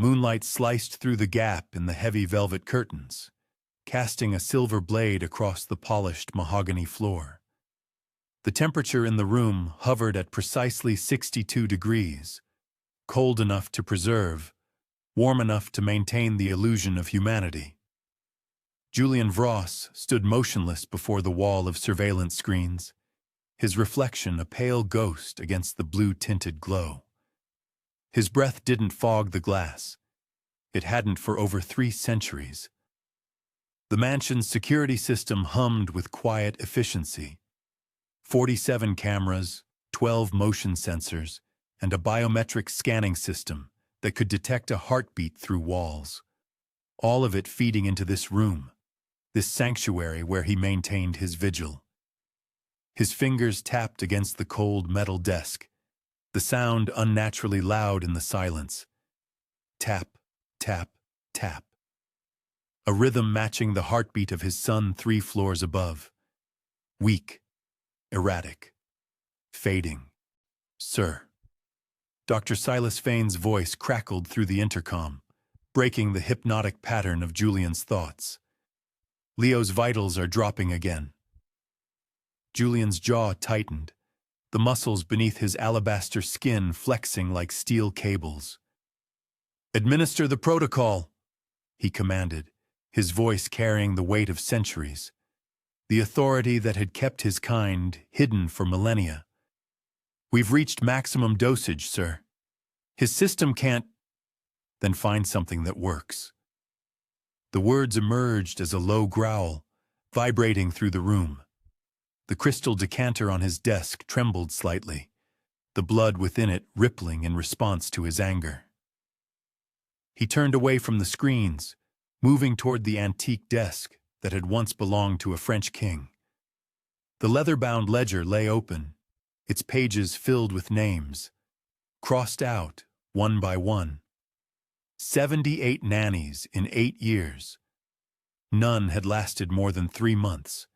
Moonlight sliced through the gap in the heavy velvet curtains, casting a silver blade across the polished mahogany floor. The temperature in the room hovered at precisely 62 degrees, cold enough to preserve, warm enough to maintain the illusion of humanity. Julian Vross stood motionless before the wall of surveillance screens, his reflection a pale ghost against the blue-tinted glow. His breath didn't fog the glass. It hadn't for over 3 centuries. The mansion's security system hummed with quiet efficiency. 47 cameras, 12 motion sensors, and a biometric scanning system that could detect a heartbeat through walls. All of it feeding into this room, this sanctuary where he maintained his vigil. His fingers tapped against the cold metal desk, the sound unnaturally loud in the silence. Tap, tap, tap. A rhythm matching the heartbeat of his son 3 floors above. Weak, erratic, fading. Sir. Dr. Silas Fane's voice crackled through the intercom, breaking the hypnotic pattern of Julian's thoughts. Leo's vitals are dropping again. Julian's jaw tightened, the muscles beneath his alabaster skin flexing like steel cables. "Administer the protocol," he commanded, his voice carrying the weight of centuries, the authority that had kept his kind hidden for millennia. "We've reached maximum dosage, sir. His system can't—" "Then find something that works." The words emerged as a low growl, vibrating through the room. The crystal decanter on his desk trembled slightly, the blood within it rippling in response to his anger. He turned away from the screens, moving toward the antique desk that had once belonged to a French king. The leather-bound ledger lay open, its pages filled with names, crossed out one by one. 78 nannies in 8 years. None had lasted more than 3 months.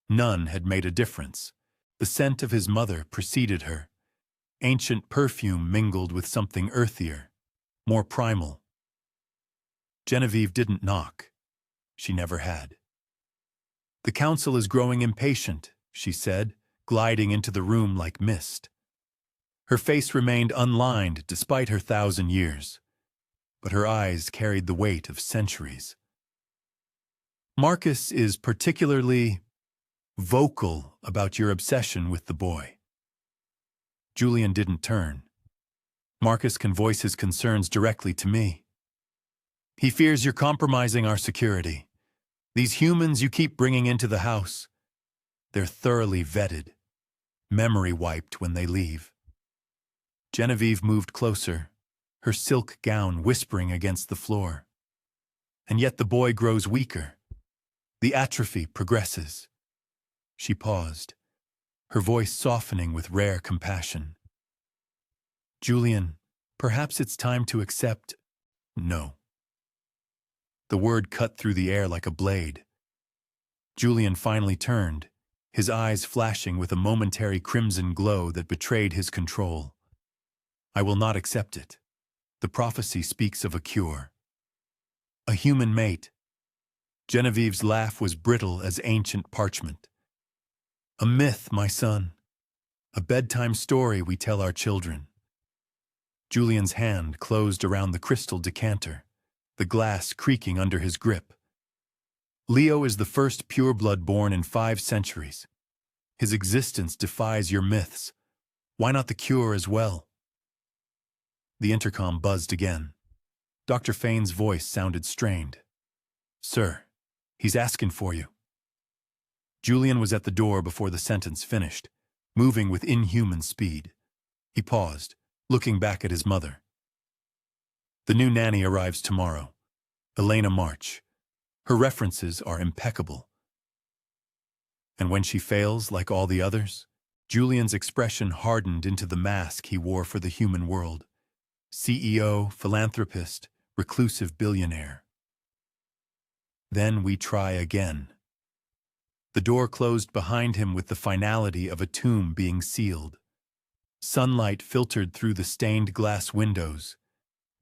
None had made a difference. The scent of his mother preceded her. Ancient perfume mingled with something earthier, more primal. Genevieve didn't knock. She never had. "The council is growing impatient," she said, gliding into the room like mist. Her face remained unlined despite her 1,000 years, but her eyes carried the weight of centuries. "Marcus is particularly vocal about your obsession with the boy." Julian didn't turn. "Marcus can voice his concerns directly to me. He fears you're compromising our security. These humans you keep bringing into the house, they're thoroughly vetted, memory wiped when they leave." Genevieve moved closer, her silk gown whispering against the floor. "And yet the boy grows weaker. The atrophy progresses." She paused, her voice softening with rare compassion. "Julian, perhaps it's time to accept no." The word cut through the air like a blade. Julian finally turned, his eyes flashing with a momentary crimson glow that betrayed his control. "I will not accept it. The prophecy speaks of a cure. A human mate." Genevieve's laugh was brittle as ancient parchment. "A myth, my son. A bedtime story we tell our children." Julian's hand closed around the crystal decanter, the glass creaking under his grip. "Leo is the first pureblood born in 5 centuries. His existence defies your myths. Why not the cure as well?" The intercom buzzed again. Dr. Fane's voice sounded strained. "Sir, he's asking for you." Julian was at the door before the sentence finished, moving with inhuman speed. He paused, looking back at his mother. "The new nanny arrives tomorrow, Elena March. Her references are impeccable. And when she fails like all the others?" Julian's expression hardened into the mask he wore for the human world. CEO, philanthropist, reclusive billionaire. "Then we try again." The door closed behind him with the finality of a tomb being sealed. Sunlight filtered through the stained glass windows,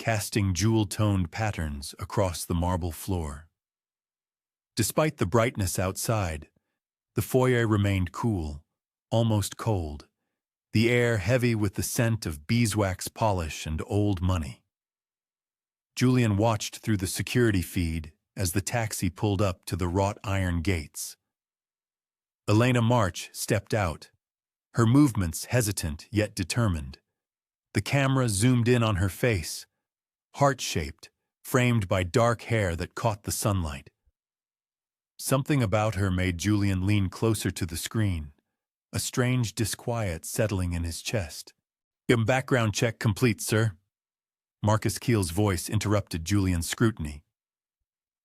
casting jewel-toned patterns across the marble floor. Despite the brightness outside, the foyer remained cool, almost cold, the air heavy with the scent of beeswax polish and old money. Julian watched through the security feed as the taxi pulled up to the wrought iron gates. Elena March stepped out, her movements hesitant yet determined. The camera zoomed in on her face, heart-shaped, framed by dark hair that caught the sunlight. Something about her made Julian lean closer to the screen, a strange disquiet settling in his chest. "Background check complete, sir." Marcus Keel's voice interrupted Julian's scrutiny.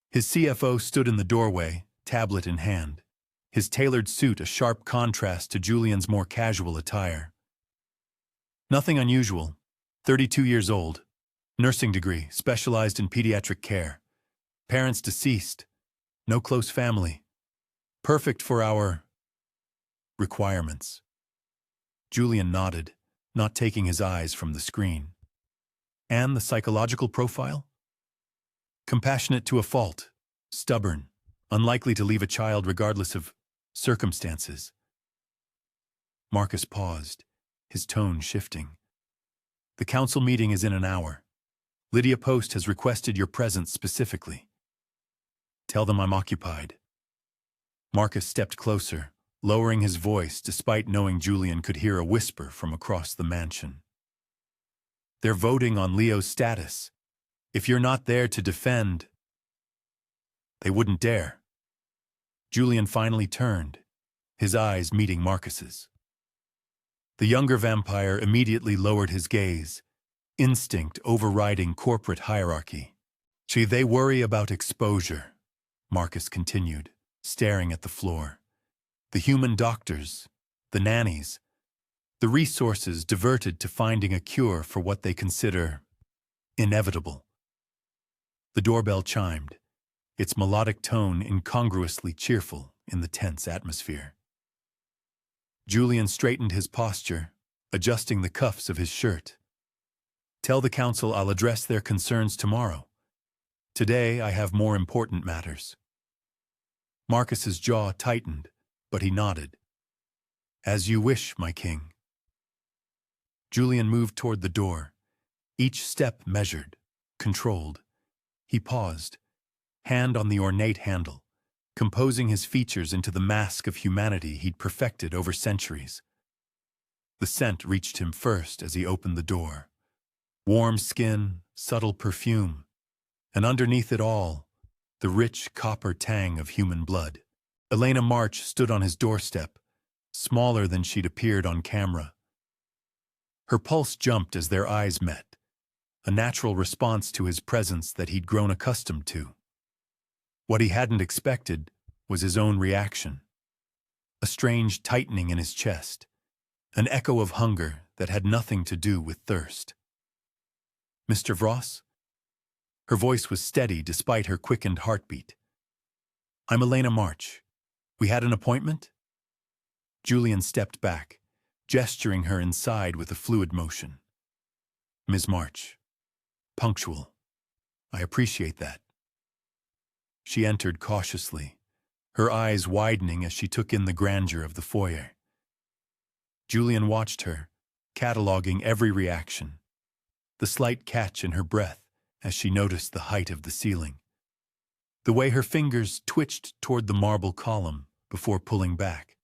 His CFO stood in the doorway, tablet in hand, his tailored suit a sharp contrast to Julian's more casual attire. "Nothing unusual. 32 years old. Nursing degree, specialized in pediatric care. Parents deceased. No close family. Perfect for our requirements." Julian nodded, not taking his eyes from the screen. "And the psychological profile?" "Compassionate to a fault, stubborn, unlikely to leave a child regardless of circumstances." Marcus paused, his tone shifting. "The council meeting is in an hour. Lydia Post has requested your presence specifically. Tell them I'm occupied." Marcus stepped closer, lowering his voice despite knowing Julian could hear a whisper from across the mansion. "They're voting on Leo's status. If you're not there to defend..." "They wouldn't dare." Julian finally turned, his eyes meeting Marcus's. The younger vampire immediately lowered his gaze, instinct overriding corporate hierarchy. "They worry about exposure," Marcus continued, staring at the floor. "The human doctors, the nannies, the resources diverted to finding a cure for what they consider inevitable." The doorbell chimed, its melodic tone incongruously cheerful in the tense atmosphere. Julian straightened his posture, adjusting the cuffs of his shirt. "Tell the council I'll address their concerns tomorrow. Today I have more important matters." Marcus's jaw tightened, but he nodded. "As you wish, my king." Julian moved toward the door, each step measured, controlled. He paused, hand on the ornate handle, composing his features into the mask of humanity he'd perfected over centuries. The scent reached him first as he opened the door. Warm skin, subtle perfume, and underneath it all, the rich copper tang of human blood. Elena March stood on his doorstep, smaller than she'd appeared on camera. Her pulse jumped as their eyes met, a natural response to his presence that he'd grown accustomed to. What he hadn't expected was his own reaction. A strange tightening in his chest, an echo of hunger that had nothing to do with thirst. "Mr. Vross?" Her voice was steady despite her quickened heartbeat. "I'm Elena March. We had an appointment?" Julian stepped back, gesturing her inside with a fluid motion. "Ms. March. Punctual. I appreciate that." She entered cautiously, her eyes widening as she took in the grandeur of the foyer. Julian watched her, cataloging every reaction. The slight catch in her breath as she noticed the height of the ceiling. The way her fingers twitched toward the marble column before pulling back,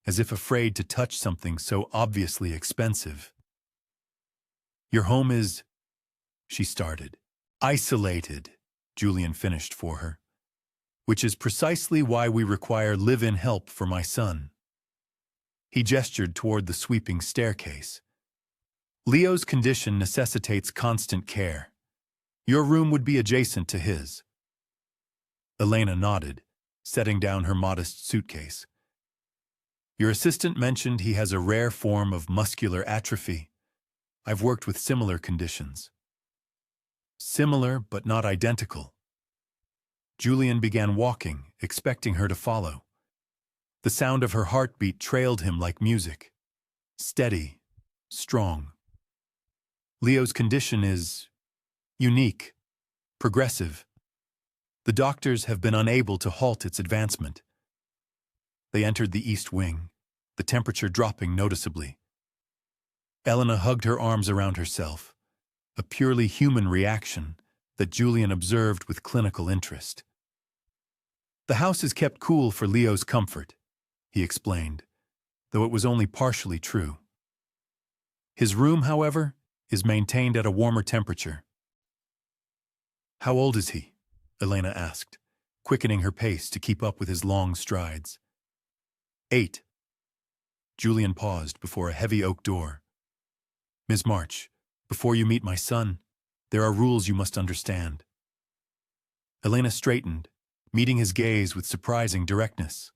as if afraid to touch something so obviously expensive. "Your home is..." she started. "Isolated," Julian finished for her. "Which is precisely why we require live-in help for my son." He gestured toward the sweeping staircase. "Leo's condition necessitates constant care. Your room would be adjacent to his." Elena nodded, setting down her modest suitcase. "Your assistant mentioned he has a rare form of muscular atrophy. I've worked with similar conditions." "Similar, but not identical." Julian began walking, expecting her to follow. The sound of her heartbeat trailed him like music. Steady, strong. "Leo's condition is Unique. Progressive. The doctors have been unable to halt its advancement. They entered the east wing, the temperature dropping noticeably. Elena hugged her arms around herself, a purely human reaction that Julian observed with clinical interest. The house is kept cool for Leo's comfort, he explained, though it was only partially true. His room, however, is maintained at a warmer temperature. How old is he? Elena asked, quickening her pace to keep up with his long strides. 8. Julian paused before a heavy oak door. Ms. March, before you meet my son, there are rules you must understand. Elena straightened, meeting his gaze with surprising directness.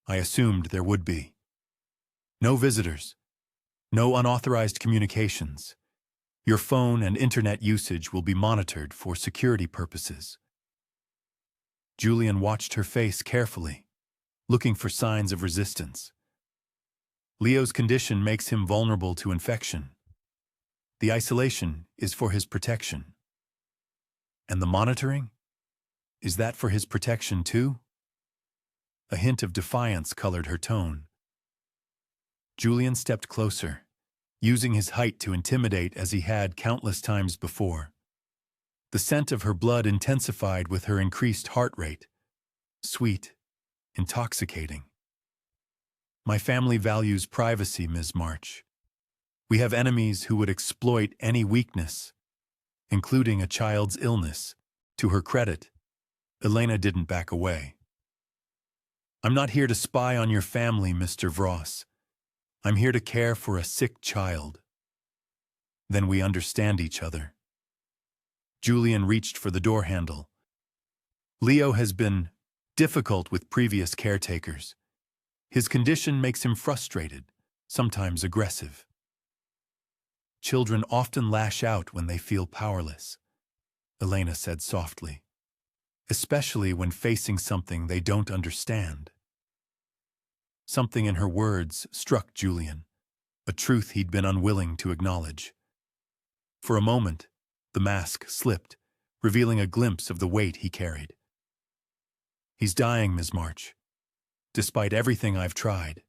I assumed there would be. No visitors. No unauthorized communications. Your phone and internet usage will be monitored for security purposes. Julian watched her face carefully, looking for signs of resistance. Leo's condition makes him vulnerable to infection. The isolation is for his protection. And the monitoring? Is that for his protection too? A hint of defiance colored her tone. Julian stepped closer, using his height to intimidate as he had countless times before. The scent of her blood intensified with her increased heart rate. Sweet, intoxicating. My family values privacy, Ms. March. We have enemies who would exploit any weakness, including a child's illness. To her credit, Elena didn't back away. I'm not here to spy on your family, Mr. Vross. I'm here to care for a sick child. Then we understand each other. Julian reached for the door handle. Leo has been difficult with previous caretakers. His condition makes him frustrated, sometimes aggressive. Children often lash out when they feel powerless, Elena said softly, especially when facing something they don't understand. Something in her words struck Julian, a truth he'd been unwilling to acknowledge. For a moment, the mask slipped, revealing a glimpse of the weight he carried. He's dying, Ms. March. Despite everything I've tried,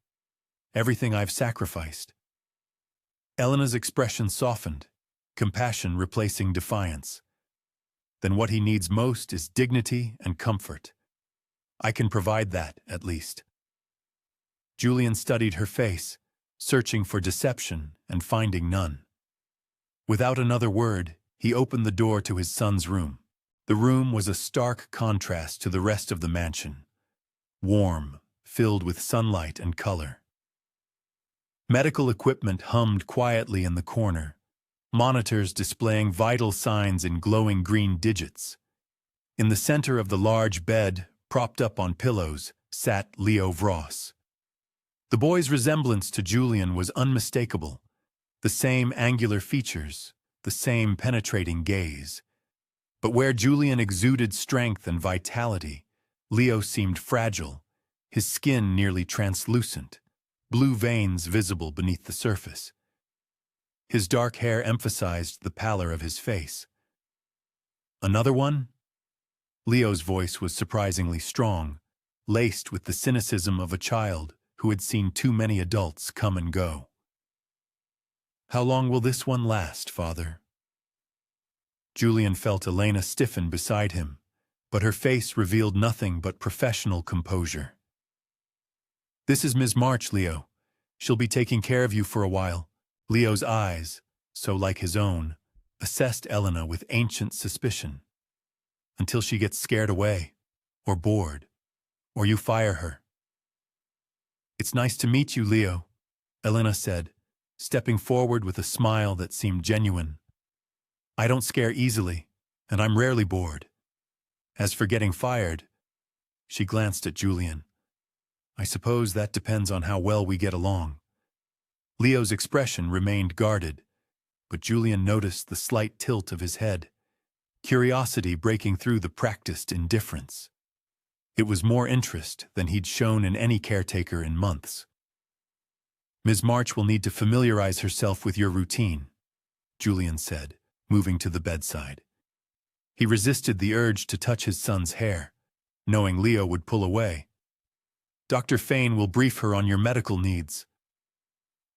everything I've sacrificed. Elena's expression softened, compassion replacing defiance. Then what he needs most is dignity and comfort. I can provide that, at least. Julian studied her face, searching for deception and finding none. Without another word, he opened the door to his son's room. The room was a stark contrast to the rest of the mansion. Warm, filled with sunlight and color. Medical equipment hummed quietly in the corner, monitors displaying vital signs in glowing green digits. In the center of the large bed, propped up on pillows, sat Leo Vross. The boy's resemblance to Julian was unmistakable. The same angular features, the same penetrating gaze. But where Julian exuded strength and vitality, Leo seemed fragile, his skin nearly translucent, blue veins visible beneath the surface. His dark hair emphasized the pallor of his face. Another one? Leo's voice was surprisingly strong, laced with the cynicism of a child who had seen too many adults come and go. How long will this one last, Father? Julian felt Elena stiffen beside him, but her face revealed nothing but professional composure. This is Ms. March, Leo. She'll be taking care of you for a while. Leo's eyes, so like his own, assessed Elena with ancient suspicion. Until she gets scared away, or bored, or you fire her. It's nice to meet you, Leo, Elena said, stepping forward with a smile that seemed genuine. I don't scare easily, and I'm rarely bored. As for getting fired, she glanced at Julian. I suppose that depends on how well we get along. Leo's expression remained guarded, but Julian noticed the slight tilt of his head, curiosity breaking through the practiced indifference. It was more interest than he'd shown in any caretaker in months. Ms. March will need to familiarize herself with your routine, Julian said, moving to the bedside. He resisted the urge to touch his son's hair, knowing Leo would pull away. "Dr. Fane will brief her on your medical needs."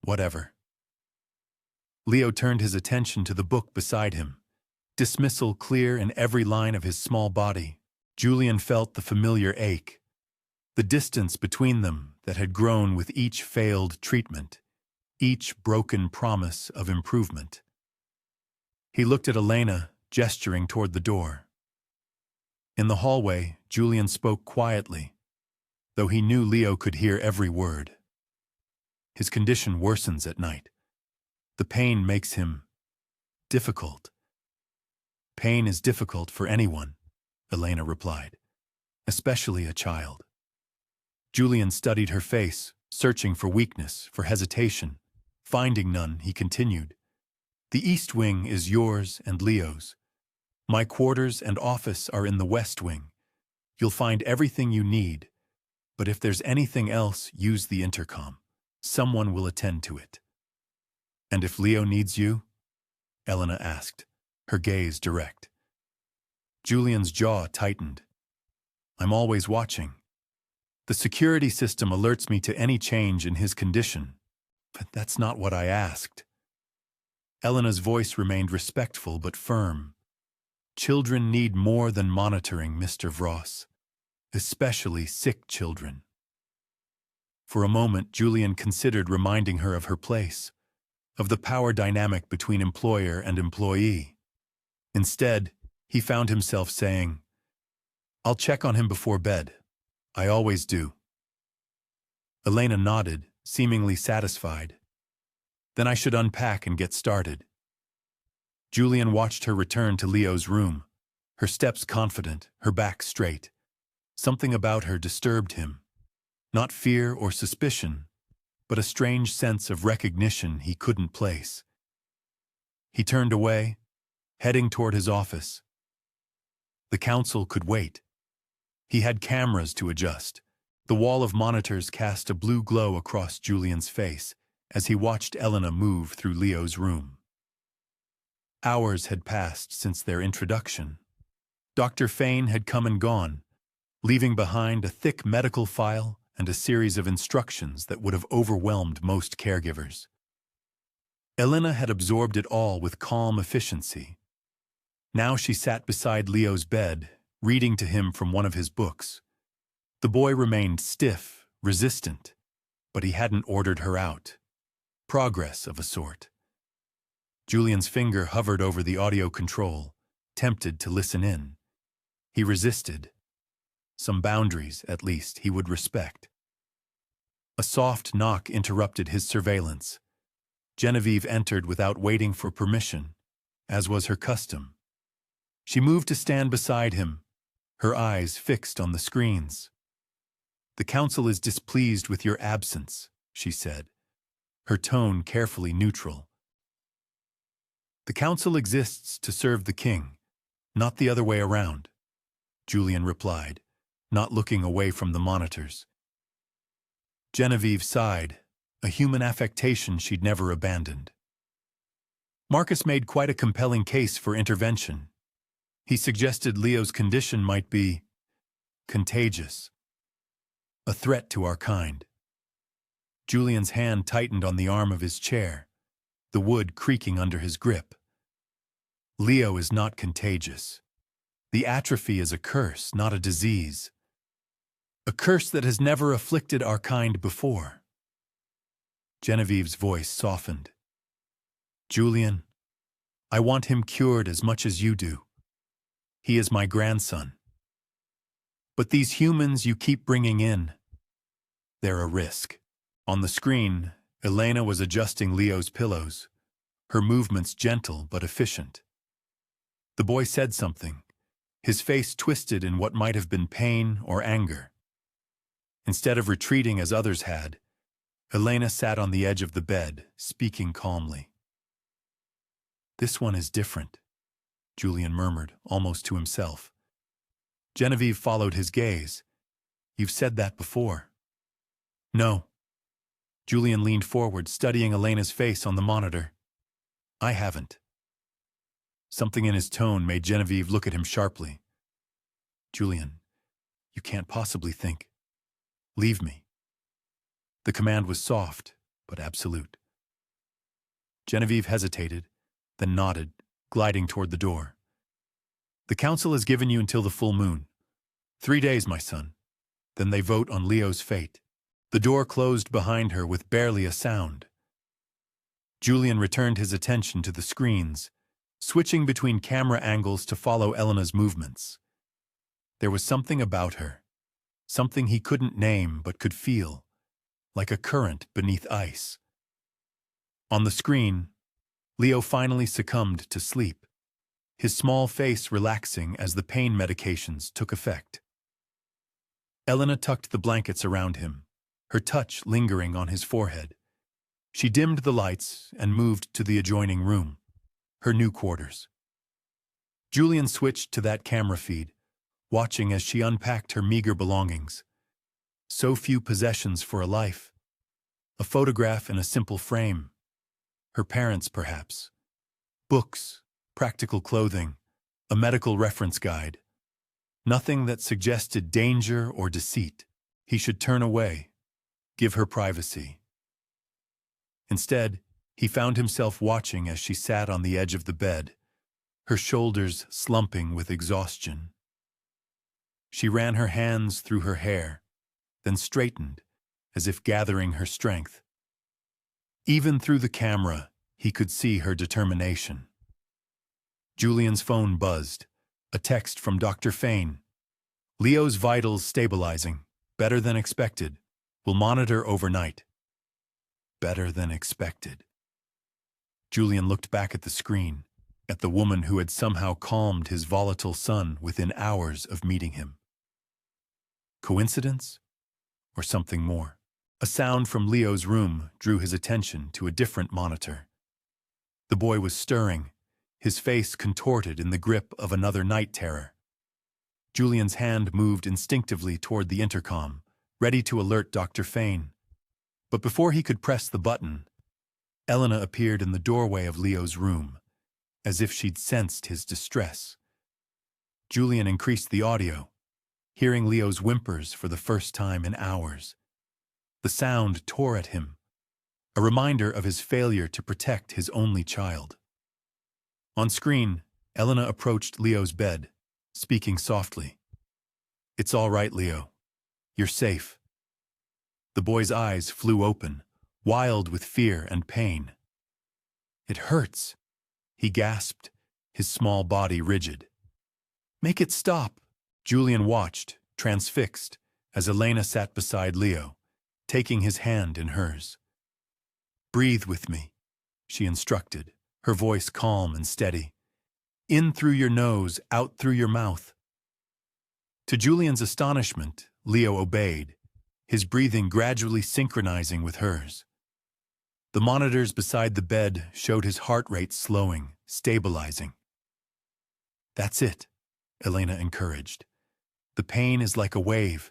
"Whatever." Leo turned his attention to the book beside him, dismissal clear in every line of his small body. Julian felt the familiar ache, the distance between them that had grown with each failed treatment, each broken promise of improvement. He looked at Elena, gesturing toward the door. In the hallway, Julian spoke quietly, though he knew Leo could hear every word. "His condition worsens at night. The pain makes him difficult." "Pain is difficult for anyone," Elena replied, "especially a child." Julian studied her face, searching for weakness, for hesitation. Finding none, he continued, "The East Wing is yours and Leo's. My quarters and office are in the West Wing. You'll find everything you need, but if there's anything else, use the intercom. Someone will attend to it." "And if Leo needs you?" Elena asked, her gaze direct. Julian's jaw tightened. "I'm always watching. The security system alerts me to any change in his condition, but that's not what I asked." Elena's voice remained respectful but firm. "Children need more than monitoring, Mr. Vross, especially sick children." For a moment, Julian considered reminding her of her place, of the power dynamic between employer and employee. Instead, he found himself saying, "I'll check on him before bed. I always do." Elena nodded, seemingly satisfied. "Then I should unpack and get started." Julian watched her return to Leo's room, her steps confident, her back straight. Something about her disturbed him. Not fear or suspicion, but a strange sense of recognition he couldn't place. He turned away, heading toward his office. The council could wait. He had cameras to adjust. The wall of monitors cast a blue glow across Julian's face as he watched Elena move through Leo's room. Hours had passed since their introduction. Dr. Fane had come and gone, leaving behind a thick medical file and a series of instructions that would have overwhelmed most caregivers. Elena had absorbed it all with calm efficiency. Now she sat beside Leo's bed, reading to him from one of his books. The boy remained stiff, resistant, but he hadn't ordered her out. Progress of a sort. Julian's finger hovered over the audio control, tempted to listen in. He resisted. Some boundaries, at least, he would respect. A soft knock interrupted his surveillance. Genevieve entered without waiting for permission, as was her custom. She moved to stand beside him, her eyes fixed on the screens. "The council is displeased with your absence," she said, her tone carefully neutral. "The council exists to serve the king, not the other way around," Julian replied, not looking away from the monitors. Genevieve sighed, a human affectation she'd never abandoned. Marcus made quite a compelling case for intervention. He suggested Leo's condition might be contagious, a threat to our kind. Julian's hand tightened on the arm of his chair, the wood creaking under his grip. "Leo is not contagious. The atrophy is a curse, not a disease. A curse that has never afflicted our kind before." Genevieve's voice softened. "Julian, I want him cured as much as you do. He is my grandson. But these humans you keep bringing in, they're a risk." On the screen, Elena was adjusting Leo's pillows, her movements gentle but efficient. The boy said something, his face twisted in what might have been pain or anger. Instead of retreating as others had, Elena sat on the edge of the bed, speaking calmly. "This one is different," Julian murmured, almost to himself. Genevieve followed his gaze. "You've said that before." "No." Julian leaned forward, studying Elena's face on the monitor. "I haven't." Something in his tone made Genevieve look at him sharply. "Julian, you can't possibly think. Leave me." The command was soft, but absolute. Genevieve hesitated, then nodded, gliding toward the door. "The council has given you until the full moon. 3 days, my son. Then they vote on Leo's fate." The door closed behind her with barely a sound. Julian returned his attention to the screens, switching between camera angles to follow Elena's movements. There was something about her, something he couldn't name but could feel, like a current beneath ice. On the screen, Leo finally succumbed to sleep, his small face relaxing as the pain medications took effect. Elena tucked the blankets around him, her touch lingering on his forehead. She dimmed the lights and moved to the adjoining room, her new quarters. Julian switched to that camera feed, watching as she unpacked her meager belongings. So few possessions for a life. A photograph in a simple frame. Her parents, perhaps. Books, practical clothing, a medical reference guide. Nothing that suggested danger or deceit. He should turn away, give her privacy. Instead, he found himself watching as she sat on the edge of the bed, her shoulders slumping with exhaustion. She ran her hands through her hair, then straightened, as if gathering her strength. Even through the camera, he could see her determination. Julian's phone buzzed, a text from Dr. Fain. "Leo's vitals stabilizing, better than expected. Will monitor overnight." Better than expected. Julian looked back at the screen, at the woman who had somehow calmed his volatile son within hours of meeting him. Coincidence? Or something more? A sound from Leo's room drew his attention to a different monitor. The boy was stirring, his face contorted in the grip of another night terror. Julian's hand moved instinctively toward the intercom, ready to alert Dr. Fain. But before he could press the button, Elena appeared in the doorway of Leo's room, as if she'd sensed his distress. Julian increased the audio, hearing Leo's whimpers for the first time in hours. The sound tore at him, a reminder of his failure to protect his only child. On screen, Elena approached Leo's bed, speaking softly. "It's all right, Leo. You're safe." The boy's eyes flew open, wild with fear and pain. "It hurts," he gasped, his small body rigid. "Make it stop." Julian watched, transfixed, as Elena sat beside Leo, taking his hand in hers. "Breathe with me," she instructed, her voice calm and steady. "In through your nose, out through your mouth." To Julian's astonishment, Leo obeyed, his breathing gradually synchronizing with hers. The monitors beside the bed showed his heart rate slowing, stabilizing. "That's it," Elena encouraged. "The pain is like a wave.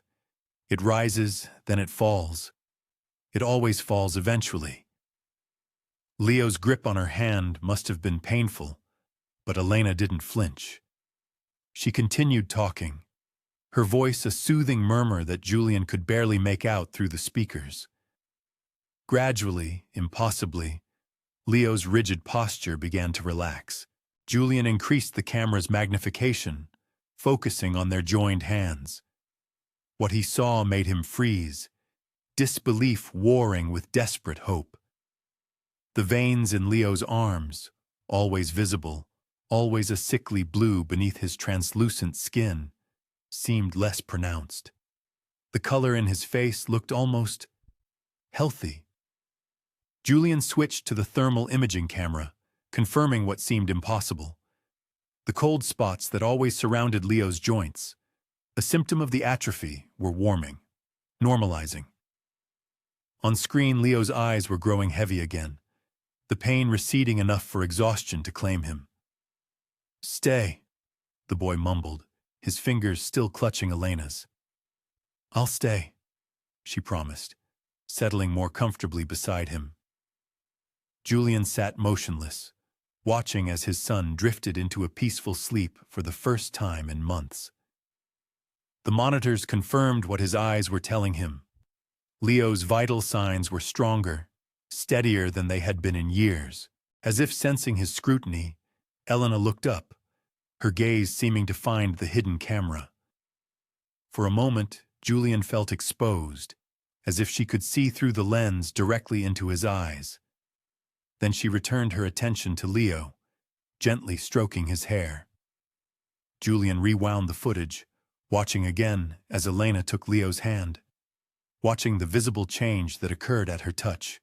It rises, then it falls. It always falls eventually." Leo's grip on her hand must have been painful, but Elena didn't flinch. She continued talking, her voice a soothing murmur that Julian could barely make out through the speakers. Gradually, impossibly, Leo's rigid posture began to relax. Julian increased the camera's magnification, focusing on their joined hands. What he saw made him freeze, disbelief warring with desperate hope. The veins in Leo's arms, always visible, always a sickly blue beneath his translucent skin, seemed less pronounced. The color in his face looked almost healthy. Julian switched to the thermal imaging camera, confirming what seemed impossible. The cold spots that always surrounded Leo's joints, a symptom of the atrophy, were warming, normalizing. On screen, Leo's eyes were growing heavy again, the pain receding enough for exhaustion to claim him. "Stay," the boy mumbled, his fingers still clutching Elena's. "I'll stay," she promised, settling more comfortably beside him. Julian sat motionless, watching as his son drifted into a peaceful sleep for the first time in months. The monitors confirmed what his eyes were telling him. Leo's vital signs were stronger, steadier than they had been in years. As if sensing his scrutiny, Elena looked up, her gaze seeming to find the hidden camera. For a moment, Julian felt exposed, as if she could see through the lens directly into his eyes. Then she returned her attention to Leo, gently stroking his hair. Julian rewound the footage, watching again as Elena took Leo's hand, watching the visible change that occurred at her touch.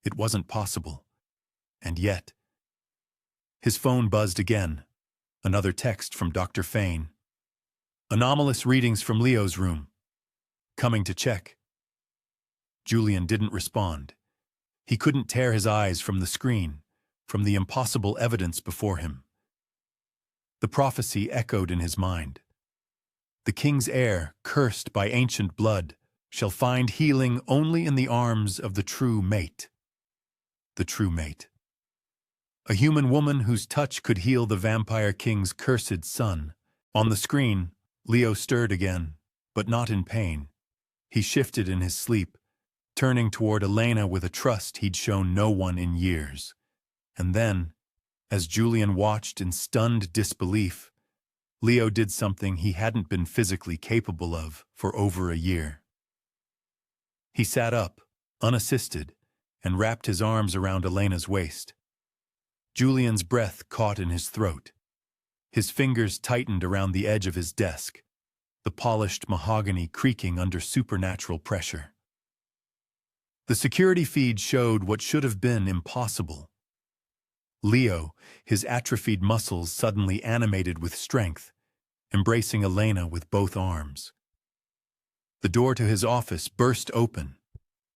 It wasn't possible. And yet. His phone buzzed again. Another text from Dr. Fane. Anomalous readings from Leo's room. Coming to check. Julian didn't respond. He couldn't tear his eyes from the screen, from the impossible evidence before him. The prophecy echoed in his mind. The king's heir, cursed by ancient blood, shall find healing only in the arms of the true mate. The true mate. A human woman whose touch could heal the vampire king's cursed son. On the screen, Leo stirred again, but not in pain. He shifted in his sleep, turning toward Elena with a trust he'd shown no one in years. And then, as Julian watched in stunned disbelief, Leo did something he hadn't been physically capable of for over a year. He sat up, unassisted, and wrapped his arms around Elena's waist. Julian's breath caught in his throat. His fingers tightened around the edge of his desk, the polished mahogany creaking under supernatural pressure. The security feed showed what should have been impossible. Leo, his atrophied muscles suddenly animated with strength, embracing Elena with both arms. The door to his office burst open.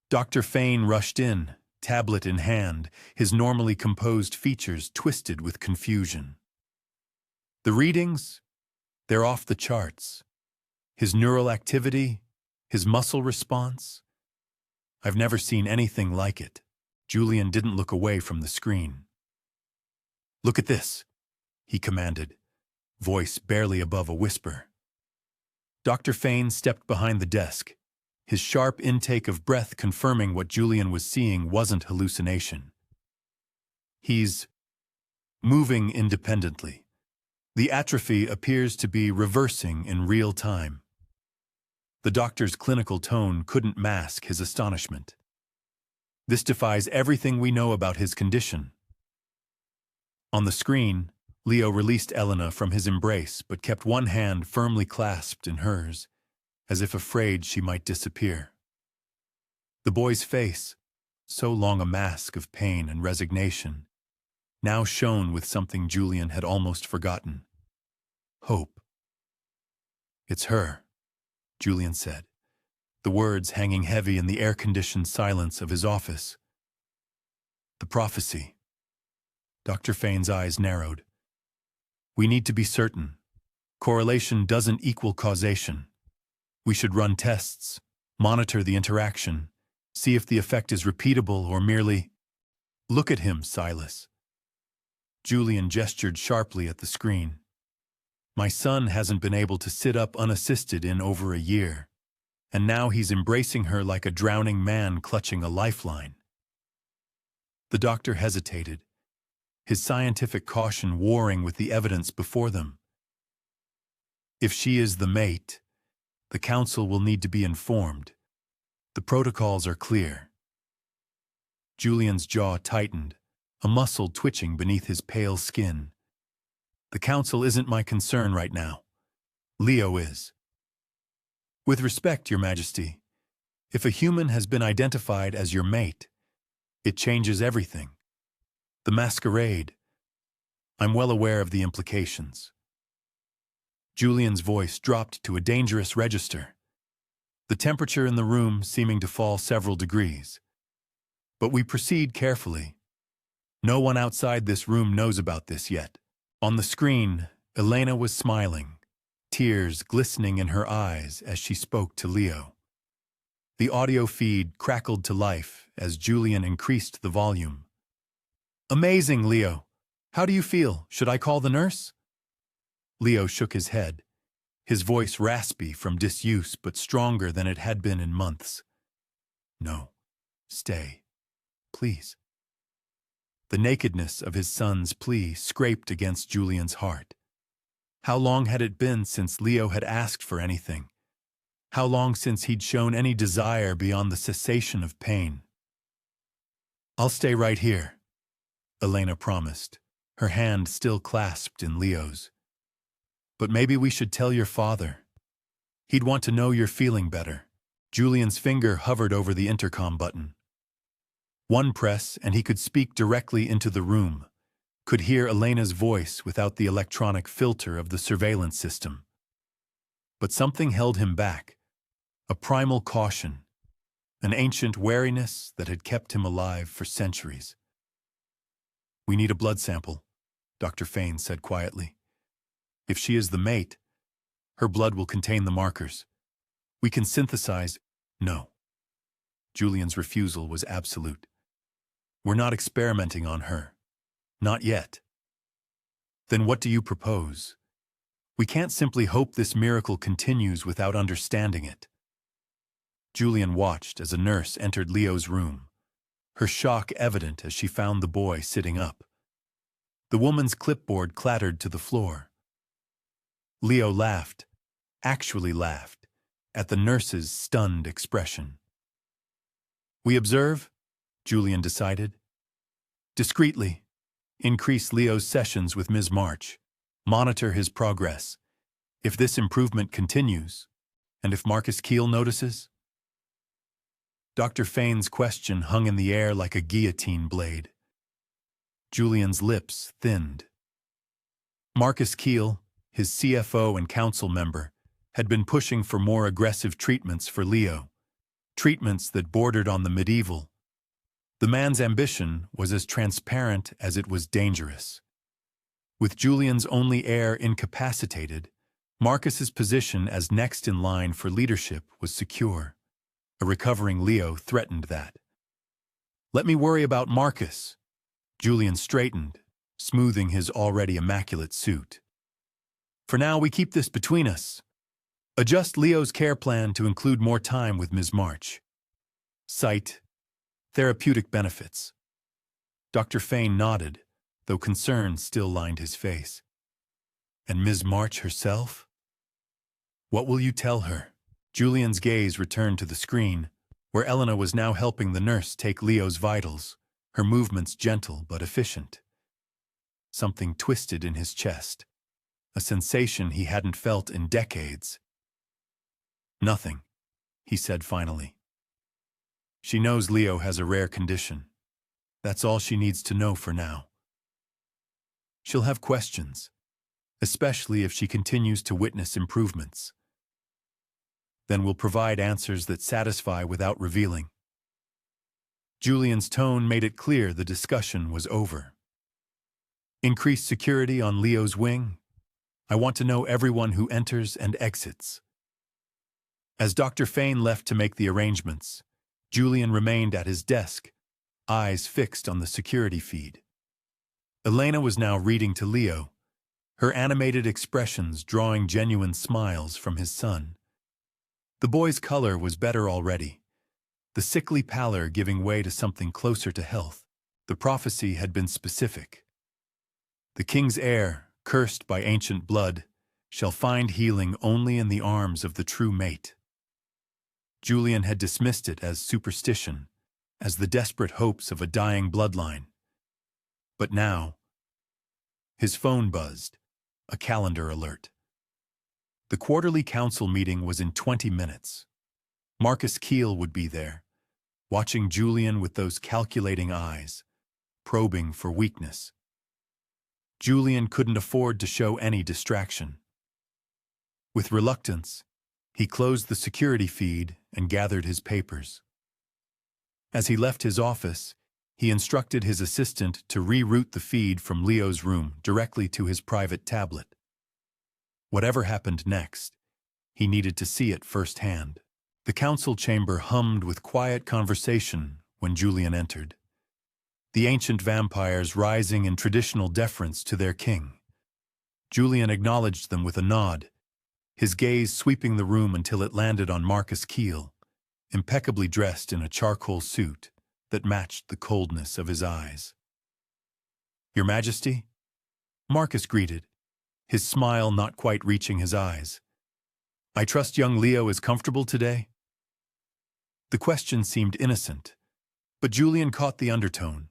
Dr. Fane rushed in, tablet in hand, his normally composed features twisted with confusion. The readings? They're off the charts. His neural activity, his muscle response? I've never seen anything like it. Julian didn't look away from the screen. Look at this, he commanded, voice barely above a whisper. Dr. Fane stepped behind the desk, his sharp intake of breath confirming what Julian was seeing wasn't hallucination. He's moving independently. The atrophy appears to be reversing in real time. The doctor's clinical tone couldn't mask his astonishment. This defies everything we know about his condition. On the screen, Leo released Elena from his embrace but kept one hand firmly clasped in hers, as if afraid she might disappear. The boy's face, so long a mask of pain and resignation, now shone with something Julian had almost forgotten. Hope. It's her, Julian said, the words hanging heavy in the air-conditioned silence of his office. The prophecy. Dr. Fane's eyes narrowed. We need to be certain. Correlation doesn't equal causation. We should run tests, monitor the interaction, see if the effect is repeatable or merely... Look at him, Silas. Julian gestured sharply at the screen. My son hasn't been able to sit up unassisted in over a year, and now he's embracing her like a drowning man clutching a lifeline. The doctor hesitated, his scientific caution warring with the evidence before them. If she is the mate, the council will need to be informed. The protocols are clear. Julian's jaw tightened, a muscle twitching beneath his pale skin. The council isn't my concern right now. Leo is. With respect, Your Majesty, if a human has been identified as your mate, it changes everything. The masquerade. I'm well aware of the implications. Julian's voice dropped to a dangerous register, the temperature in the room seeming to fall several degrees. But we proceed carefully. No one outside this room knows about this yet. On the screen, Elena was smiling, tears glistening in her eyes as she spoke to Leo. The audio feed crackled to life as Julian increased the volume. Amazing, Leo. How do you feel? Should I call the nurse? Leo shook his head, his voice raspy from disuse but stronger than it had been in months. No. Stay. Please. The nakedness of his son's plea scraped against Julian's heart. How long had it been since Leo had asked for anything? How long since he'd shown any desire beyond the cessation of pain? I'll stay right here, Elena promised, her hand still clasped in Leo's. But maybe we should tell your father. He'd want to know you're feeling better. Julian's finger hovered over the intercom button. One press and he could speak directly into the room, could hear Elena's voice without the electronic filter of the surveillance system. But something held him back, a primal caution, an ancient wariness that had kept him alive for centuries. We need a blood sample, Dr. Fane said quietly. If she is the mate, her blood will contain the markers. We can synthesize. No. Julian's refusal was absolute. We're not experimenting on her. Not yet. Then what do you propose? We can't simply hope this miracle continues without understanding it. Julian watched as a nurse entered Leo's room, her shock evident as she found the boy sitting up. The woman's clipboard clattered to the floor. Leo laughed, actually laughed, at the nurse's stunned expression. We observe, Julian decided. Discreetly, increase Leo's sessions with Ms. March, monitor his progress. If this improvement continues, and if Marcus Keel notices? Dr. Fane's question hung in the air like a guillotine blade. Julian's lips thinned. Marcus Keel, his CFO and council member, had been pushing for more aggressive treatments for Leo, treatments that bordered on the medieval. The man's ambition was as transparent as it was dangerous. With Julian's only heir incapacitated, Marcus's position as next in line for leadership was secure. A recovering Leo threatened that. Let me worry about Marcus. Julian straightened, smoothing his already immaculate suit. For now, we keep this between us. Adjust Leo's care plan to include more time with Ms. March. Cite therapeutic benefits. Dr. Fane nodded, though concern still lined his face. And Ms. March herself? What will you tell her? Julian's gaze returned to the screen, where Elena was now helping the nurse take Leo's vitals, her movements gentle but efficient. Something twisted in his chest, a sensation he hadn't felt in decades. Nothing, he said finally. She knows Leo has a rare condition. That's all she needs to know for now. She'll have questions, especially if she continues to witness improvements. Then we'll provide answers that satisfy without revealing. Julian's tone made it clear the discussion was over. Increased security on Leo's wing. I want to know everyone who enters and exits. As Dr. Fane left to make the arrangements, Julian remained at his desk, eyes fixed on the security feed. Elena was now reading to Leo, her animated expressions drawing genuine smiles from his son. The boy's color was better already, the sickly pallor giving way to something closer to health. The prophecy had been specific. The king's heir, cursed by ancient blood, shall find healing only in the arms of the true mate. Julian had dismissed it as superstition, as the desperate hopes of a dying bloodline. But now, his phone buzzed, a calendar alert. The quarterly council meeting was in 20 minutes. Marcus Keel would be there, watching Julian with those calculating eyes, probing for weakness. Julian couldn't afford to show any distraction. With reluctance, he closed the security feed and gathered his papers. As he left his office, he instructed his assistant to reroute the feed from Leo's room directly to his private tablet. Whatever happened next, he needed to see it firsthand. The council chamber hummed with quiet conversation when Julian entered. the ancient vampires rising in traditional deference to their king. Julian acknowledged them with a nod, his gaze sweeping the room until it landed on Marcus Keel, impeccably dressed in a charcoal suit that matched the coldness of his eyes. "Your Majesty?" Marcus greeted, his smile not quite reaching his eyes. "I trust young Leo is comfortable today?" The question seemed innocent, but Julian caught the undertone,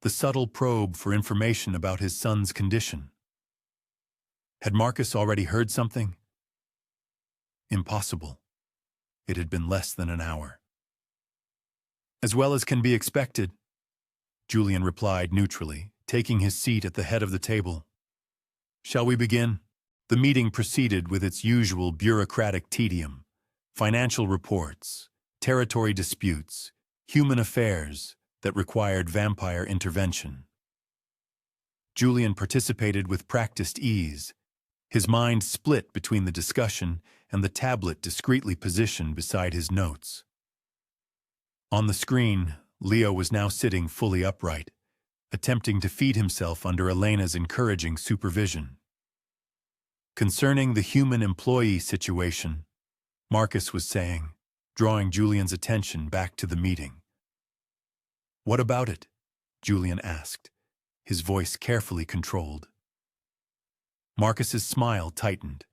the subtle probe for information about his son's condition. Had Marcus already heard something? Impossible. It had been less than an hour. "As well as can be expected," Julian replied neutrally, taking his seat at the head of the table. "Shall we begin?" The meeting proceeded with its usual bureaucratic tedium: financial reports, territory disputes, human affairs that required vampire intervention. Julian participated with practiced ease, his mind split between the discussion and the tablet discreetly positioned beside his notes. On the screen, Leo was now sitting fully upright, attempting to feed himself under Elena's encouraging supervision. Concerning the human employee situation, Marcus was saying, drawing Julian's attention back to the meeting. "What about it?" Julian asked, his voice carefully controlled. Marcus's smile tightened.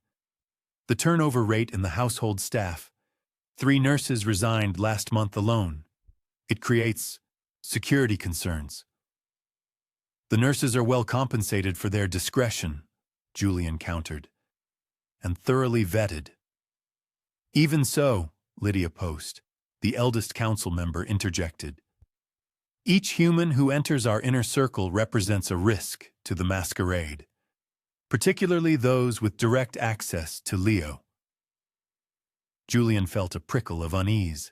"The turnover rate in the household staff. 3 nurses resigned last month alone. It creates security concerns." "The nurses are well compensated for their discretion," Julian countered, "and thoroughly vetted." "Even so," Lydia Post, the eldest council member, interjected. "Each human who enters our inner circle represents a risk to the masquerade, particularly those with direct access to Leo." Julian felt a prickle of unease.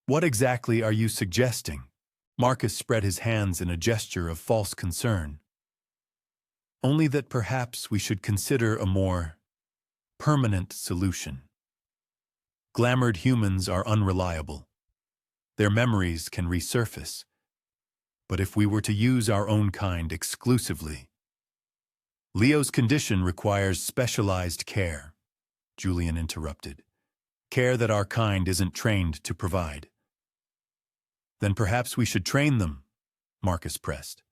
"What exactly are you suggesting?" Marcus spread his hands in a gesture of false concern. "Only that perhaps we should consider a more permanent solution. Glamored humans are unreliable. Their memories can resurface. But if we were to use our own kind exclusively—" "Leo's condition requires specialized care," Julian interrupted. "Care that our kind isn't trained to provide." "Then perhaps we should train them," Marcus pressed.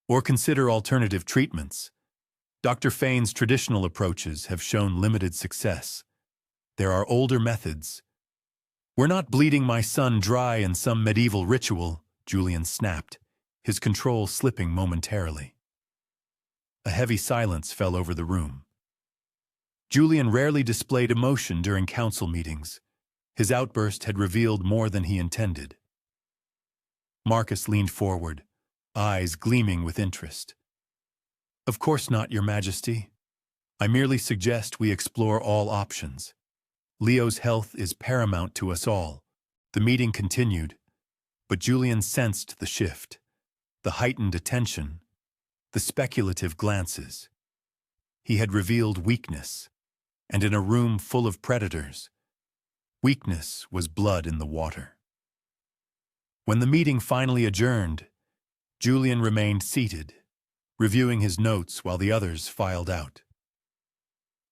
"Or consider alternative treatments. Dr. Fane's traditional approaches have shown limited success. There are older methods." "We're not bleeding my son dry in some medieval ritual," Julian snapped, his control slipping momentarily. A heavy silence fell over the room. Julian rarely displayed emotion during council meetings. His outburst had revealed more than he intended. Marcus leaned forward, eyes gleaming with interest. "Of course not, Your Majesty. I merely suggest we explore all options. Leo's health is paramount to us all." The meeting continued, but Julian sensed the shift, the heightened attention, the speculative glances. He had revealed weakness, and in a room full of predators, weakness was blood in the water. When the meeting finally adjourned, Julian remained seated, reviewing his notes while the others filed out.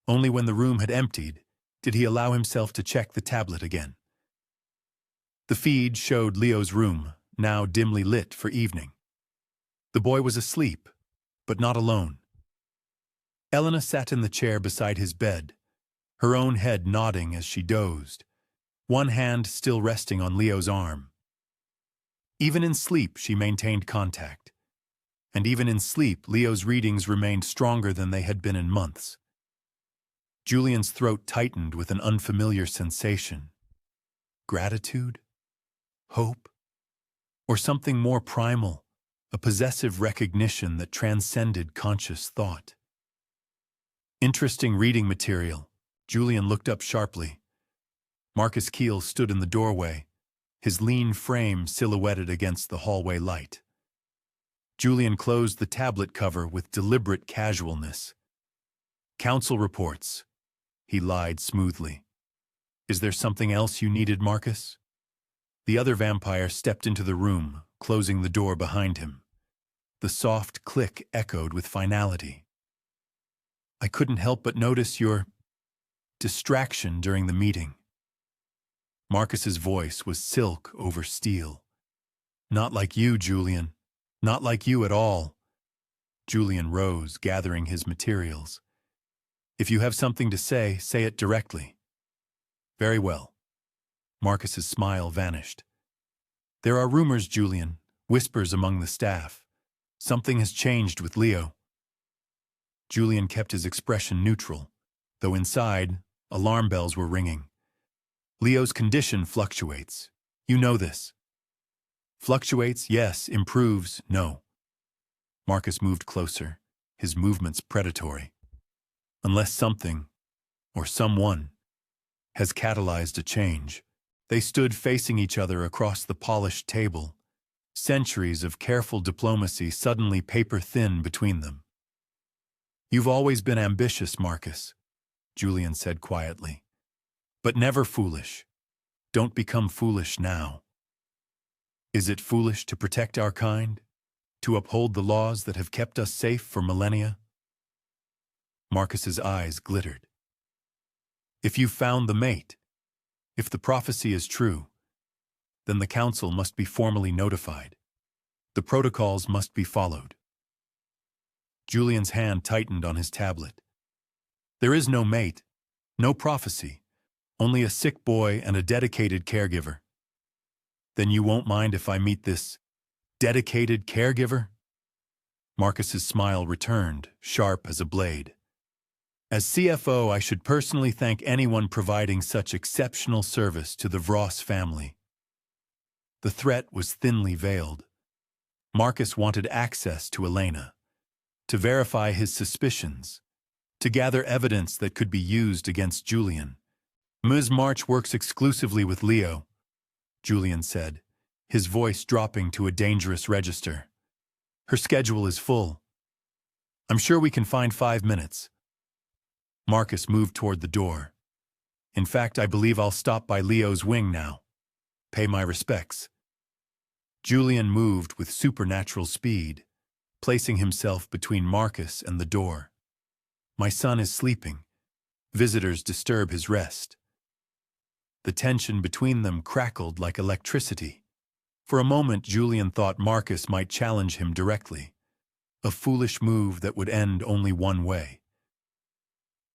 Only when the room had emptied did he allow himself to check the tablet again. The feed showed Leo's room, now dimly lit for evening. The boy was asleep, but not alone. Elena sat in the chair beside his bed, her own head nodding as she dozed, one hand still resting on Leo's arm. Even in sleep, she maintained contact. And even in sleep, Leo's readings remained stronger than they had been in months. Julian's throat tightened with an unfamiliar sensation. Gratitude? Hope? Or something more primal, a possessive recognition that transcended conscious thought. Interesting reading material. Julian looked up sharply. Marcus Keel stood in the doorway, his lean frame silhouetted against the hallway light. Julian closed the tablet cover with deliberate casualness. "Council reports," he lied smoothly. "Is there something else you needed, Marcus?" The other vampire stepped into the room, closing the door behind him. The soft click echoed with finality. I couldn't help but notice your distraction during the meeting. Marcus's voice was silk over steel. Not like you, Julian. Not like you at all. Julian rose, gathering his materials. If you have something to say it directly. Very well. Marcus's smile vanished. There are rumors, Julian, whispers among the staff. Something has changed with Leo. Julian kept his expression neutral, though inside, alarm bells were ringing. Leo's condition fluctuates. You know this. Fluctuates, yes. Improves, no. Marcus moved closer, his movements predatory. Unless something, or someone, has catalyzed a change. They stood facing each other across the polished table, centuries of careful diplomacy suddenly paper-thin between them. You've always been ambitious, Marcus, Julian said quietly. But never foolish. Don't become foolish now. Is it foolish to protect our kind? To uphold the laws that have kept us safe for millennia? Marcus's eyes glittered. If you've found the mate, if the prophecy is true, then the council must be formally notified. The protocols must be followed. Julian's hand tightened on his tablet. There is no mate, no prophecy, only a sick boy and a dedicated caregiver. Then you won't mind if I meet this dedicated caregiver? Marcus's smile returned, sharp as a blade. As CFO, I should personally thank anyone providing such exceptional service to the Vross family. The threat was thinly veiled. Marcus wanted access to Elena, to verify his suspicions, to gather evidence that could be used against Julian. Ms. March works exclusively with Leo, Julian said, his voice dropping to a dangerous register. Her schedule is full. I'm sure we can find 5 minutes. Marcus moved toward the door. In fact, I believe I'll stop by Leo's wing now. Pay my respects. Julian moved with supernatural speed, placing himself between Marcus and the door. My son is sleeping. Visitors disturb his rest. The tension between them crackled like electricity. For a moment, Julian thought Marcus might challenge him directly, a foolish move that would end only one way.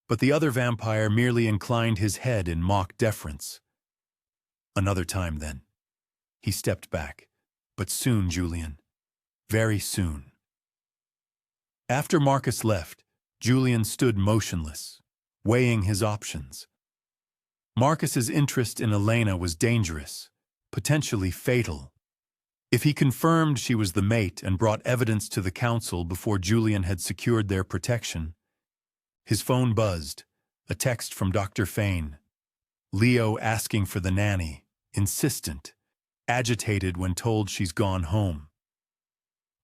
But the other vampire merely inclined his head in mock deference. Another time, then. He stepped back. But soon, Julian. Very soon. After Marcus left, Julian stood motionless, weighing his options. Marcus's interest in Elena was dangerous, potentially fatal. If he confirmed she was the mate and brought evidence to the council before Julian had secured their protection, his phone buzzed, a text from Dr. Fane. Leo asking for the nanny, insistent, agitated when told she's gone home.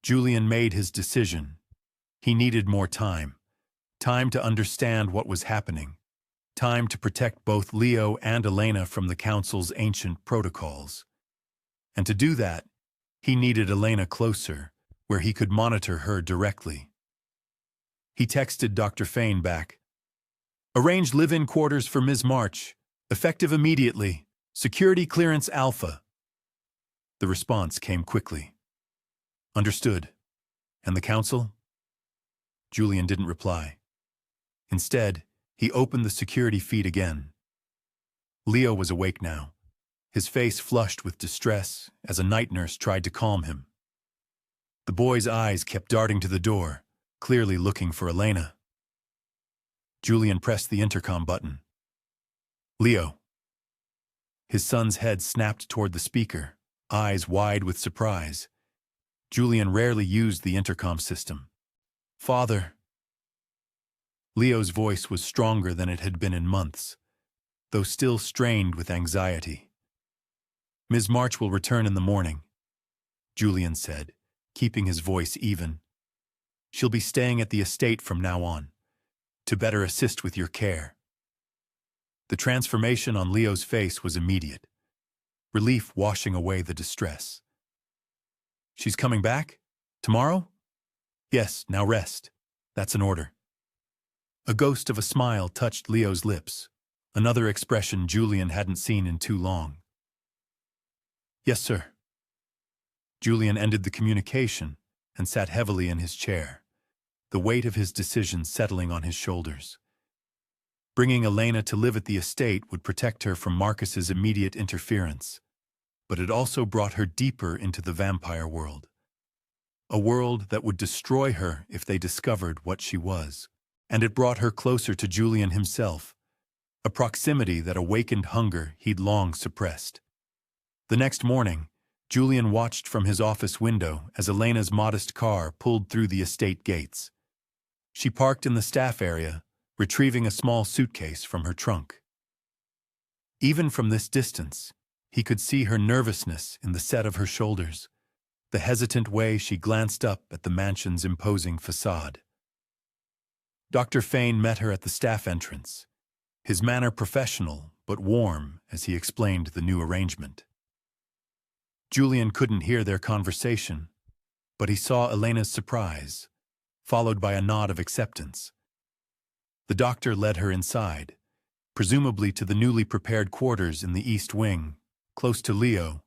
Julian made his decision. He needed more time. Time to understand what was happening. Time to protect both Leo and Elena from the council's ancient protocols. And to do that, he needed Elena closer, where he could monitor her directly. He texted Dr. Fane back. Arrange live-in quarters for Ms. March. Effective immediately. Security clearance Alpha. The response came quickly. Understood. And the council? Julian didn't reply. Instead, he opened the security feed again. Leo was awake now, his face flushed with distress as a night nurse tried to calm him. The boy's eyes kept darting to the door, clearly looking for Elena. Julian pressed the intercom button. Leo. His son's head snapped toward the speaker, eyes wide with surprise. Julian rarely used the intercom system. Father. Leo's voice was stronger than it had been in months, though still strained with anxiety. Ms. March will return in the morning, Julian said, keeping his voice even. She'll be staying at the estate from now on, to better assist with your care. The transformation on Leo's face was immediate, relief washing away the distress. She's coming back? Tomorrow? Yes, now rest. That's an order. A ghost of a smile touched Leo's lips, another expression Julian hadn't seen in too long. Yes, sir. Julian ended the communication and sat heavily in his chair, the weight of his decision settling on his shoulders. Bringing Elena to live at the estate would protect her from Marcus's immediate interference, but it also brought her deeper into the vampire world. A world that would destroy her if they discovered what she was. And it brought her closer to Julian himself, a proximity that awakened hunger he'd long suppressed. The next morning, Julian watched from his office window as Elena's modest car pulled through the estate gates. She parked in the staff area, retrieving a small suitcase from her trunk. Even from this distance, he could see her nervousness in the set of her shoulders, the hesitant way she glanced up at the mansion's imposing facade. Dr. Fane met her at the staff entrance, his manner professional but warm as he explained the new arrangement. Julian couldn't hear their conversation, but he saw Elena's surprise, followed by a nod of acceptance. The doctor led her inside, presumably to the newly prepared quarters in the East Wing, close to Leo,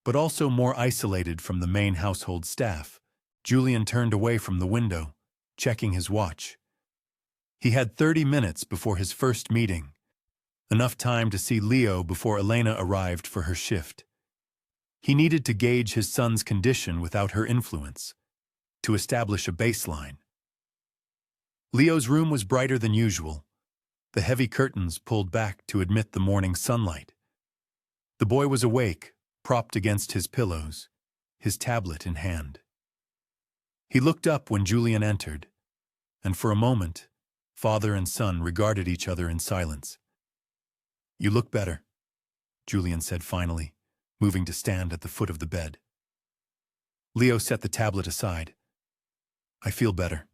but also more isolated from the main household staff. Julian turned away from the window, checking his watch. He had 30 minutes before his first meeting, enough time to see Leo before Elena arrived for her shift. He needed to gauge his son's condition without her influence, to establish a baseline. Leo's room was brighter than usual, the heavy curtains pulled back to admit the morning sunlight. The boy was awake, propped against his pillows, his tablet in hand. He looked up when Julian entered, and for a moment, father and son regarded each other in silence. "You look better," Julian said finally, moving to stand at the foot of the bed. Leo set the tablet aside. "I feel better.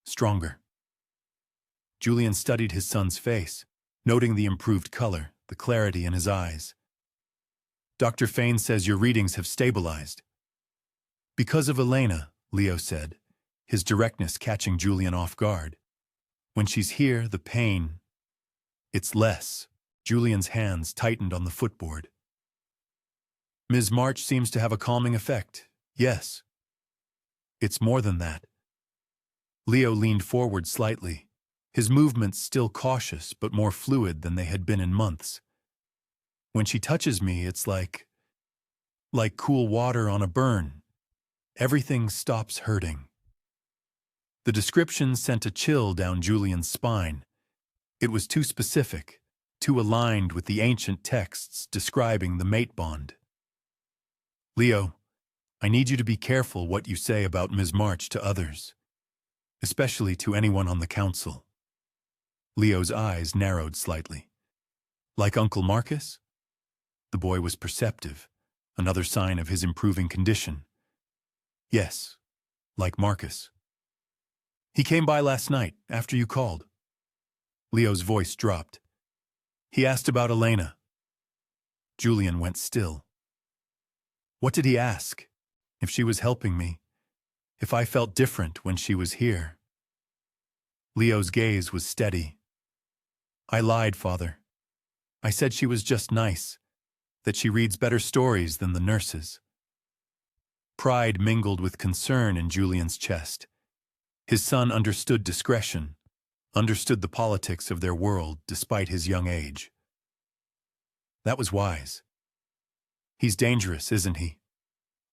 Stronger." Julian studied his son's face, noting the improved color, the clarity in his eyes. "Dr. Fane says your readings have stabilized." "Because of Elena," Leo said, his directness catching Julian off guard. "When she's here, the pain, it's less." Julian's hands tightened on the footboard. "Ms. March seems to have a calming effect, yes." "It's more than that." Leo leaned forward slightly, his movements still cautious but more fluid than they had been in months. "When she touches me, it's like cool water on a burn. Everything stops hurting." The description sent a chill down Julian's spine. It was too specific, too aligned with the ancient texts describing the mate bond. "Leo, I need you to be careful what you say about Ms. March to others, especially to anyone on the council." Leo's eyes narrowed slightly. "Like Uncle Marcus?" The boy was perceptive, another sign of his improving condition. "Yes, like Marcus. He came by last night, after you called." Leo's voice dropped. "He asked about Elena." Julian went still. "What did he ask? If she was helping me? If I felt different when she was here?" Leo's gaze was steady. "I lied, Father. I said she was just nice, that she reads better stories than the nurses." Pride mingled with concern in Julian's chest. His son understood discretion, understood the politics of their world despite his young age. "That was wise." "He's dangerous, isn't he?"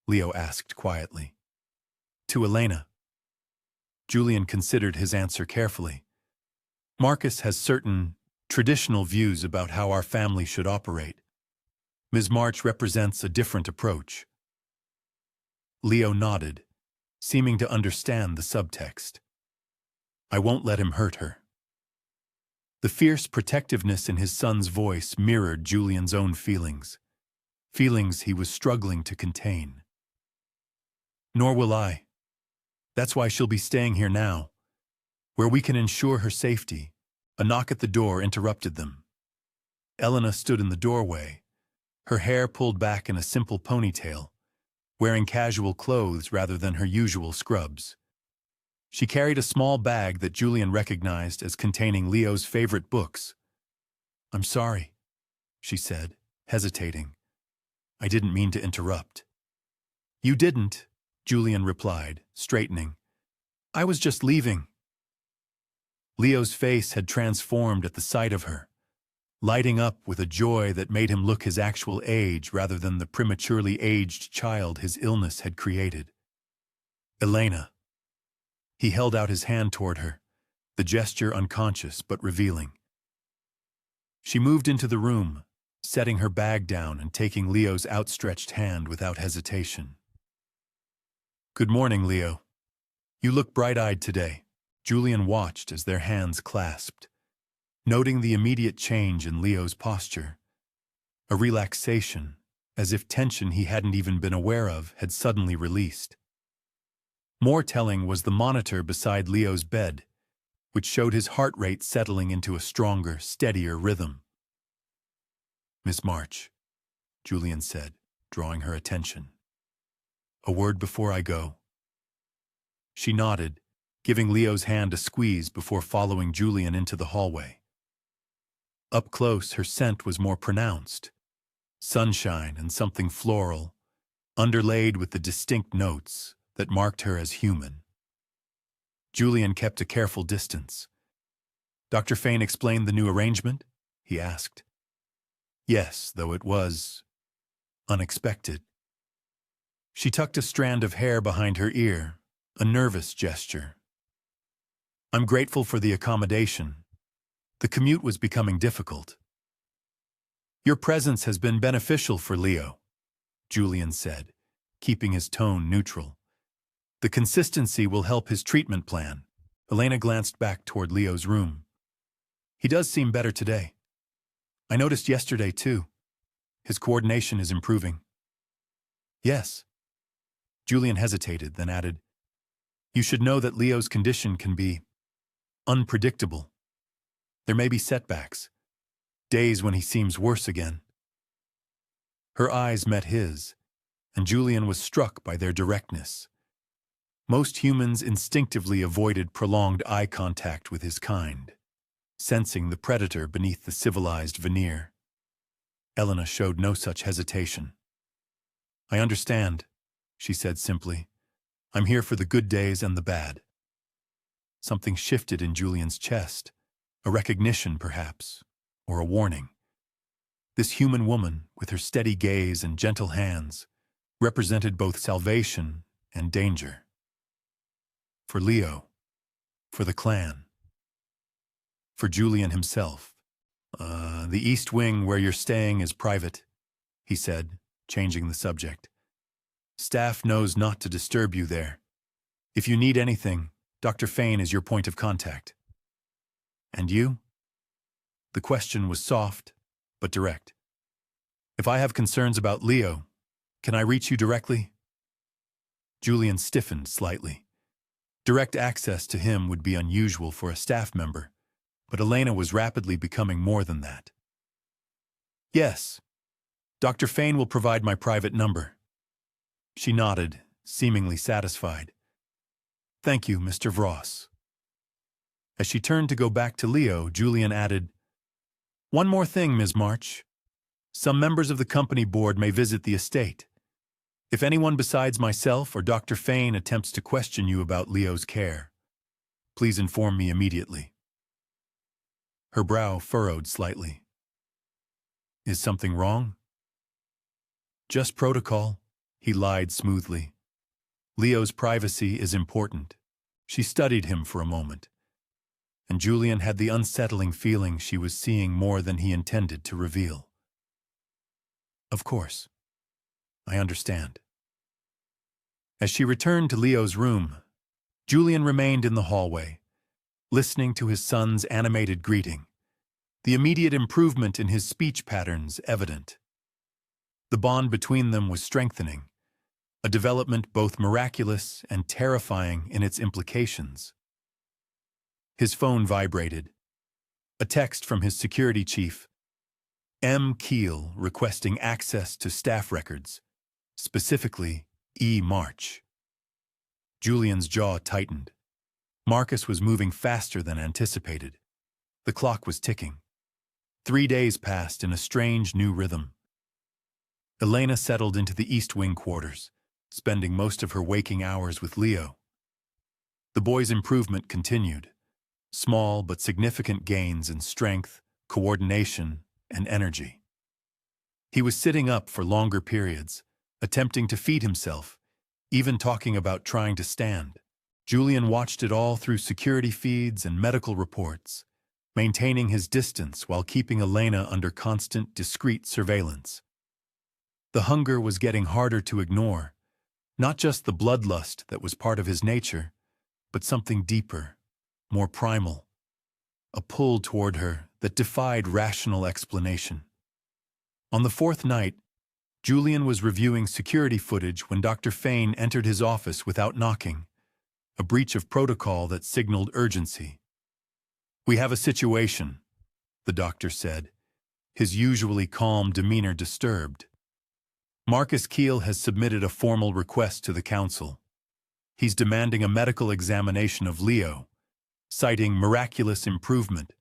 Leo asked quietly. "To Elena." Julian considered his answer carefully. "Marcus has certain traditional views about how our family should operate. Ms. March represents a different approach." Leo nodded, seeming to understand the subtext. "I won't let him hurt her." The fierce protectiveness in his son's voice mirrored Julian's own feelings he was struggling to contain. "Nor will I. That's why she'll be staying here now, where we can ensure her safety." A knock at the door interrupted them. Elena stood in the doorway, her hair pulled back in a simple ponytail, wearing casual clothes rather than her usual scrubs. She carried a small bag that Julian recognized as containing Leo's favorite books. "I'm sorry," she said, hesitating. "I didn't mean to interrupt." "You didn't," Julian replied, straightening. "I was just leaving." Leo's face had transformed at the sight of her, lighting up with a joy that made him look his actual age rather than the prematurely aged child his illness had created. "Elena." He held out his hand toward her, the gesture unconscious but revealing. She moved into the room, setting her bag down and taking Leo's outstretched hand without hesitation. "Good morning, Leo. You look bright-eyed today." Julian watched as their hands clasped, noting the immediate change in Leo's posture. A relaxation, as if tension he hadn't even been aware of had suddenly released. More telling was the monitor beside Leo's bed, which showed his heart rate settling into a stronger, steadier rhythm. "Miss March," Julian said, drawing her attention. "A word before I go." She nodded, giving Leo's hand a squeeze before following Julian into the hallway. Up close, her scent was more pronounced. Sunshine and something floral, underlaid with the distinct notes that marked her as human. Julian kept a careful distance. "Dr. Fane explained the new arrangement?" he asked. "Yes, though it was unexpected." She tucked a strand of hair behind her ear, a nervous gesture. "I'm grateful for the accommodation. The commute was becoming difficult." "Your presence has been beneficial for Leo," Julian said, keeping his tone neutral. "The consistency will help his treatment plan." Elena glanced back toward Leo's room. "He does seem better today. I noticed yesterday, too. His coordination is improving." "Yes." Julian hesitated, then added, "You should know that Leo's condition can be unpredictable. There may be setbacks, days when he seems worse again." Her eyes met his, and Julian was struck by their directness. Most humans instinctively avoided prolonged eye contact with his kind, sensing the predator beneath the civilized veneer. Elena showed no such hesitation. "I understand," she said simply. "I'm here for the good days and the bad." Something shifted in Julian's chest, a recognition perhaps, or a warning. This human woman, with her steady gaze and gentle hands, represented both salvation and danger. For Leo, for the clan, for Julian himself. The East Wing where you're staying is private," he said, changing the subject. "Staff knows not to disturb you there. If you need anything, Dr. Fane is your point of contact." "And you?" The question was soft, but direct. "If I have concerns about Leo, can I reach you directly?" Julian stiffened slightly. Direct access to him would be unusual for a staff member, but Elena was rapidly becoming more than that. "Yes. Dr. Fane will provide my private number." She nodded, seemingly satisfied. "Thank you, Mr. Vross." As she turned to go back to Leo, Julian added, "One more thing, Ms. March. Some members of the company board may visit the estate. If anyone besides myself or Dr. Fane attempts to question you about Leo's care, please inform me immediately." Her brow furrowed slightly. "Is something wrong?" "Just protocol," he lied smoothly. "Leo's privacy is important." She studied him for a moment, and Julian had the unsettling feeling she was seeing more than he intended to reveal. "Of course. I understand." As she returned to Leo's room, Julian remained in the hallway, listening to his son's animated greeting, the immediate improvement in his speech patterns evident. The bond between them was strengthening, a development both miraculous and terrifying in its implications. His phone vibrated. A text from his security chief, M. Keel, requesting access to staff records, specifically March. Julian's jaw tightened. Marcus was moving faster than anticipated. The clock was ticking. 3 days passed in a strange new rhythm. Elena settled into the East Wing quarters, spending most of her waking hours with Leo. The boy's improvement continued. Small but significant gains in strength, coordination, and energy. He was sitting up for longer periods, attempting to feed himself, even talking about trying to stand. Julian watched it all through security feeds and medical reports, maintaining his distance while keeping Elena under constant, discreet surveillance. The hunger was getting harder to ignore, not just the bloodlust that was part of his nature, but something deeper, more primal, a pull toward her that defied rational explanation. On the fourth night, Julian was reviewing security footage when Dr. Fane entered his office without knocking, a breach of protocol that signaled urgency. "We have a situation," the doctor said, his usually calm demeanor disturbed. "Marcus Keel has submitted a formal request to the council. He's demanding a medical examination of Leo, citing miraculous improvement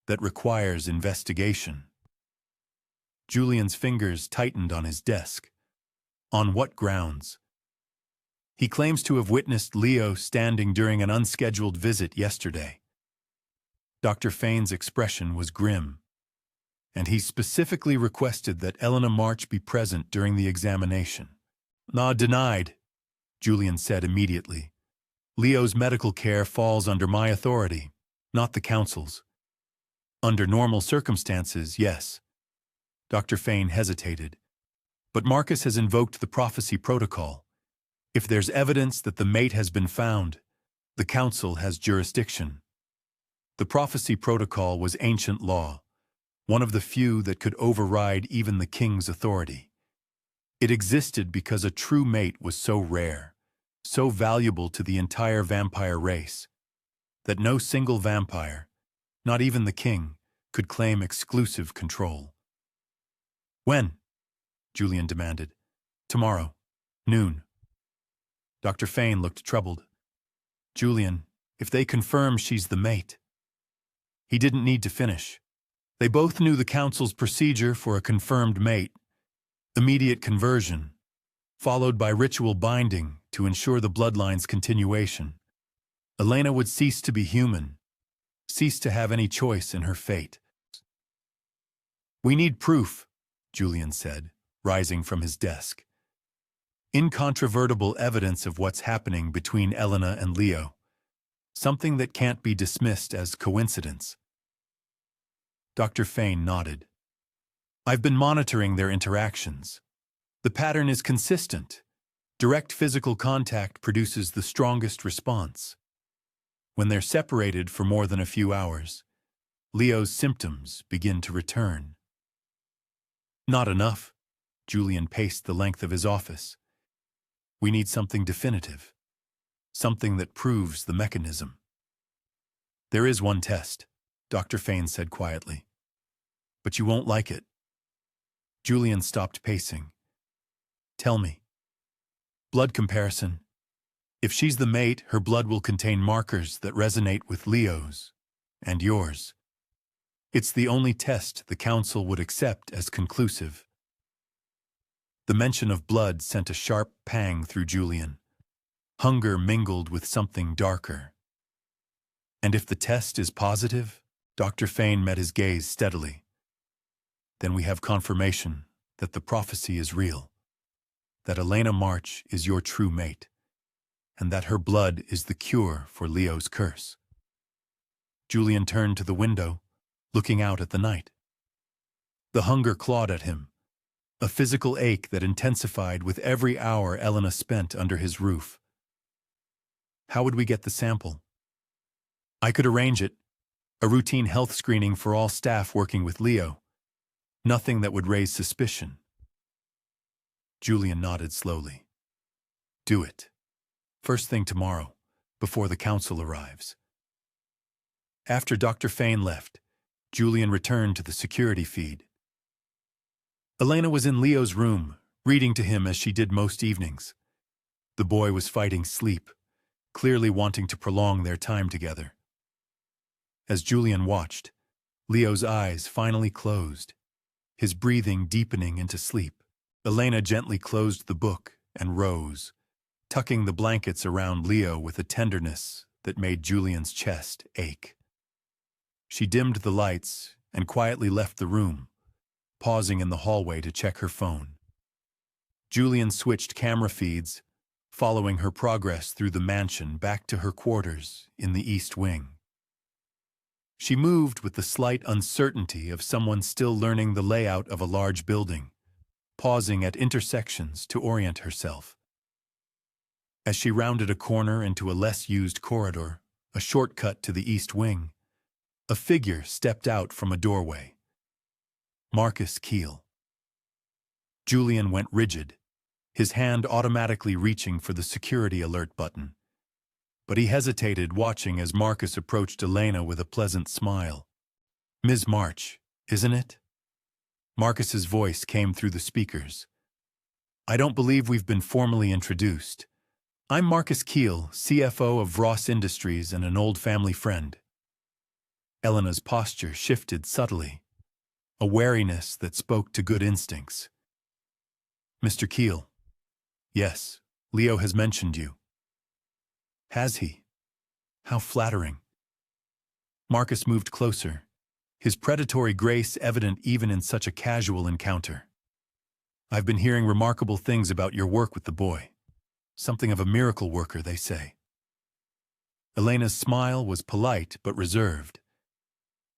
that requires investigation." Julian's fingers tightened on his desk. On what grounds? He claims to have witnessed Leo standing during an unscheduled visit yesterday. Dr. Fane's expression was grim, and he specifically requested that Elena March be present during the examination. Denied," Julian said immediately. "Leo's medical care falls under my authority, not the council's." "Under normal circumstances, yes." Dr. Fane hesitated. "But Marcus has invoked the prophecy protocol. If there's evidence that the mate has been found, the council has jurisdiction." The prophecy protocol was ancient law, one of the few that could override even the king's authority. It existed because a true mate was so rare, so valuable to the entire vampire race, that no single vampire, not even the king, could claim exclusive control. "When?" Julian demanded. "Tomorrow, noon." Dr. Fane looked troubled. "Julian, if they confirm she's the mate..." He didn't need to finish. They both knew the council's procedure for a confirmed mate: immediate conversion, followed by ritual binding to ensure the bloodline's continuation. Elena would cease to be human, cease to have any choice in her fate. "We need proof," Julian said, rising from his desk. "Incontrovertible evidence of what's happening between Elena and Leo. Something that can't be dismissed as coincidence." Dr. Fane nodded. "I've been monitoring their interactions. The pattern is consistent. Direct physical contact produces the strongest response. When they're separated for more than a few hours, Leo's symptoms begin to return." "Not enough." Julian paced the length of his office. "We need something definitive, something that proves the mechanism." "There is one test," Dr. Fane said quietly. "But you won't like it." Julian stopped pacing. "Tell me." "Blood comparison. If she's the mate, her blood will contain markers that resonate with Leo's and yours. It's the only test the council would accept as conclusive." The mention of blood sent a sharp pang through Julian. Hunger mingled with something darker. "And if the test is positive?" Dr. Fane met his gaze steadily. "Then we have confirmation that the prophecy is real, that Elena March is your true mate, and that her blood is the cure for Leo's curse." Julian turned to the window, looking out at the night. The hunger clawed at him, a physical ache that intensified with every hour Elena spent under his roof. "How would we get the sample?" "I could arrange it. A routine health screening for all staff working with Leo. Nothing that would raise suspicion." Julian nodded slowly. "Do it. First thing tomorrow, before the council arrives." After Dr. Fane left, Julian returned to the security feed. Elena was in Leo's room, reading to him as she did most evenings. The boy was fighting sleep, clearly wanting to prolong their time together. As Julian watched, Leo's eyes finally closed, his breathing deepening into sleep. Elena gently closed the book and rose, tucking the blankets around Leo with a tenderness that made Julian's chest ache. She dimmed the lights and quietly left the room, pausing in the hallway to check her phone. Julian switched camera feeds, following her progress through the mansion back to her quarters in the East Wing. She moved with the slight uncertainty of someone still learning the layout of a large building, pausing at intersections to orient herself. As she rounded a corner into a less-used corridor, a shortcut to the East Wing, a figure stepped out from a doorway. Marcus Keel. Julian went rigid, his hand automatically reaching for the security alert button. But he hesitated, watching as Marcus approached Elena with a pleasant smile. "Ms. March, isn't it?" Marcus's voice came through the speakers. "I don't believe we've been formally introduced. I'm Marcus Keel, CFO of Ross Industries and an old family friend." Elena's posture shifted subtly, a wariness that spoke to good instincts. "Mr. Keel." "Yes, Leo has mentioned you." "Has he? How flattering." Marcus moved closer, his predatory grace evident even in such a casual encounter. "I've been hearing remarkable things about your work with the boy. Something of a miracle worker, they say." Elena's smile was polite but reserved.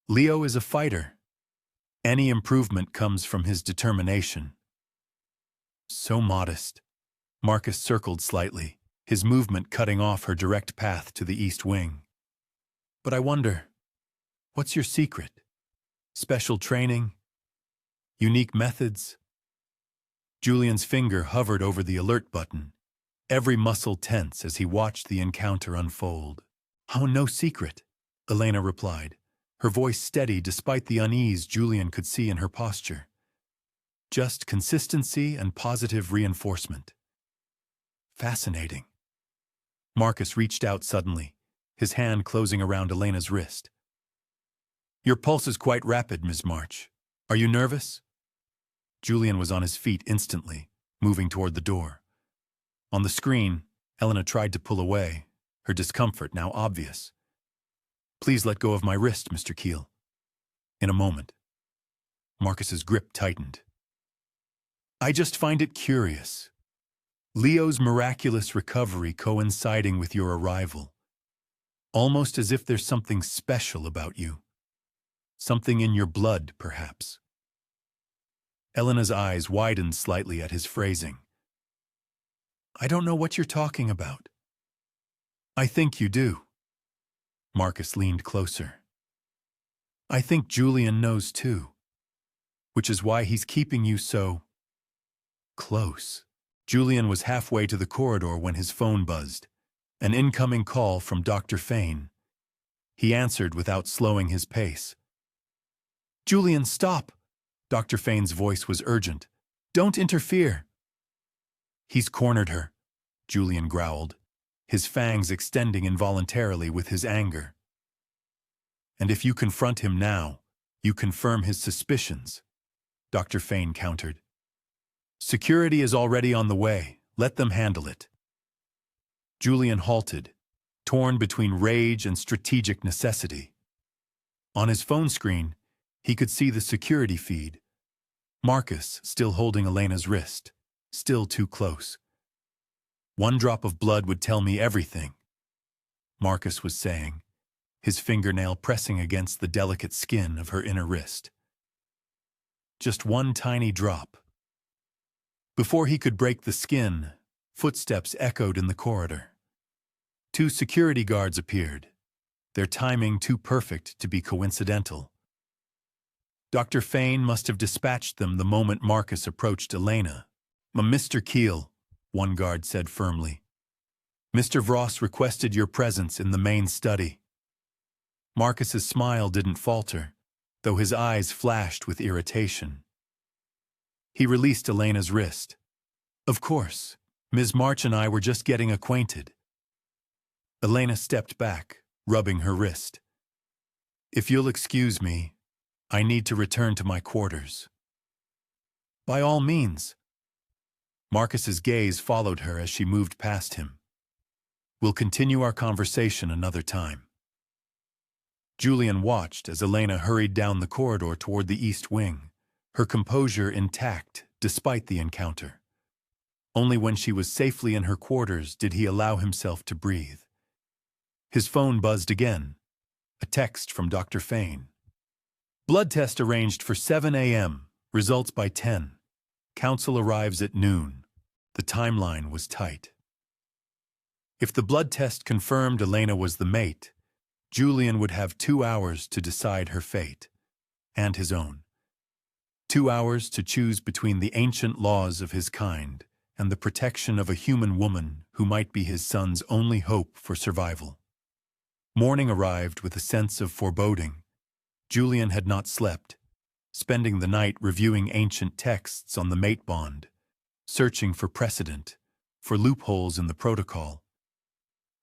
"Leo is a fighter. Any improvement comes from his determination." "So modest." Marcus circled slightly, his movement cutting off her direct path to the East Wing. "But I wonder, what's your secret? Special training? Unique methods?" Julian's finger hovered over the alert button, every muscle tense as he watched the encounter unfold. "Oh, no secret," Elena replied, her voice steady despite the unease Julian could see in her posture. "Just consistency and positive reinforcement." "Fascinating." Marcus reached out suddenly, his hand closing around Elena's wrist. "Your pulse is quite rapid, Ms. March. Are you nervous?" Julian was on his feet instantly, moving toward the door. On the screen, Elena tried to pull away, her discomfort now obvious. "Please let go of my wrist, Mr. Keel." "In a moment." Marcus's grip tightened. "I just find it curious. Leo's miraculous recovery coinciding with your arrival. Almost as if there's something special about you. Something in your blood, perhaps." Elena's eyes widened slightly at his phrasing. "I don't know what you're talking about." "I think you do." Marcus leaned closer. "I think Julian knows too, which is why he's keeping you so close." Julian was halfway to the corridor when his phone buzzed, an incoming call from Dr. Fane. He answered without slowing his pace. "Julian, stop!" Dr. Fane's voice was urgent. "Don't interfere." "He's cornered her," Julian growled, his fangs extending involuntarily with his anger. "And if you confront him now, you confirm his suspicions," Dr. Fane countered. "Security is already on the way. Let them handle it." Julian halted, torn between rage and strategic necessity. On his phone screen, he could see the security feed. Marcus still holding Elena's wrist, still too close. "One drop of blood would tell me everything," Marcus was saying, his fingernail pressing against the delicate skin of her inner wrist. Just one tiny drop. Before he could break the skin, footsteps echoed in the corridor. 2 security guards appeared, their timing too perfect to be coincidental. Dr. Fane must have dispatched them the moment Marcus approached Elena. "Mr. Keel," one guard said firmly. "Mr. Vross requested your presence in the main study." Marcus's smile didn't falter, though his eyes flashed with irritation. He released Elena's wrist. "Of course, Ms. March and I were just getting acquainted. Elena stepped back, rubbing her wrist. If you'll excuse me, I need to return to my quarters. By all means. Marcus's gaze followed her as she moved past him. We'll continue our conversation another time. Julian watched as Elena hurried down the corridor toward the east wing, her composure intact despite the encounter. Only when she was safely in her quarters did he allow himself to breathe. His phone buzzed again. A text from Dr. Fane. Blood test arranged for 7 a.m., results by 10. Council arrives at noon. The timeline was tight. If the blood test confirmed Elena was the mate, Julian would have 2 hours to decide her fate, and his own. 2 hours to choose between the ancient laws of his kind and the protection of a human woman who might be his son's only hope for survival. Morning arrived with a sense of foreboding. Julian had not slept, spending the night reviewing ancient texts on the mate bond, searching for precedent, for loopholes in the protocol.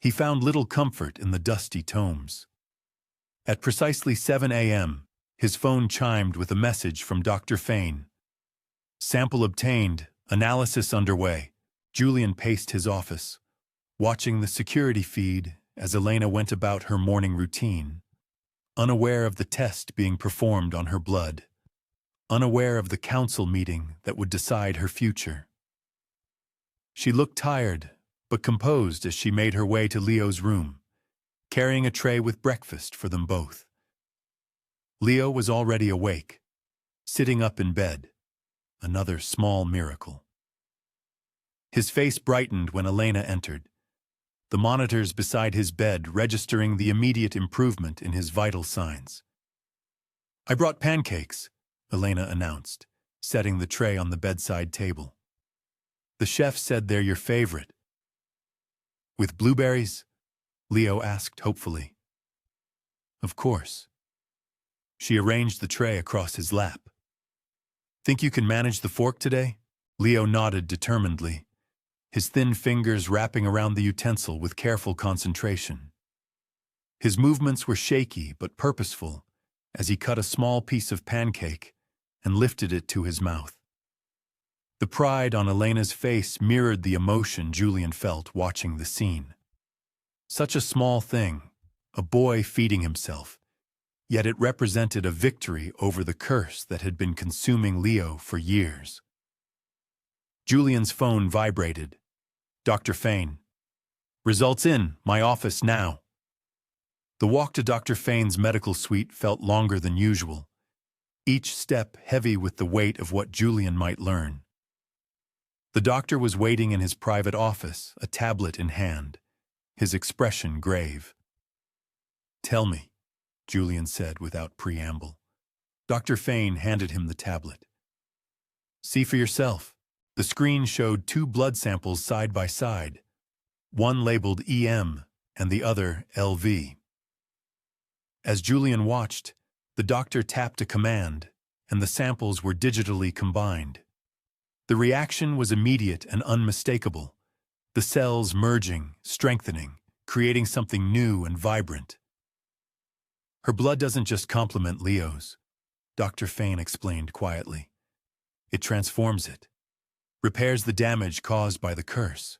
He found little comfort in the dusty tomes. At precisely 7 a.m., his phone chimed with a message from Dr. Fane. Sample obtained, analysis underway. Julian paced his office, watching the security feed as Elena went about her morning routine, unaware of the test being performed on her blood, unaware of the council meeting that would decide her future. She looked tired, but composed as she made her way to Leo's room, carrying a tray with breakfast for them both. Leo was already awake, sitting up in bed, another small miracle. His face brightened when Elena entered, the monitors beside his bed registering the immediate improvement in his vital signs. I brought pancakes, Elena announced, setting the tray on the bedside table. The chef said they're your favorite. With blueberries? Leo asked hopefully. Of course. She arranged the tray across his lap. Think you can manage the fork today? Leo nodded determinedly, his thin fingers wrapping around the utensil with careful concentration. His movements were shaky but purposeful as he cut a small piece of pancake and lifted it to his mouth. The pride on Elena's face mirrored the emotion Julian felt watching the scene. Such a small thing, a boy feeding himself, yet it represented a victory over the curse that had been consuming Leo for years. Julian's phone vibrated. Dr. Fane. Results in my office now. The walk to Dr. Fane's medical suite felt longer than usual, each step heavy with the weight of what Julian might learn. The doctor was waiting in his private office, a tablet in hand, his expression grave. Tell me, Julian said without preamble. Dr. Fane handed him the tablet. See for yourself. The screen showed 2 blood samples side by side, one labeled EM and the other LV. As Julian watched, the doctor tapped a command, and the samples were digitally combined. The reaction was immediate and unmistakable, the cells merging, strengthening, creating something new and vibrant. Her blood doesn't just complement Leo's, Dr. Fane explained quietly. It transforms it, repairs the damage caused by the curse.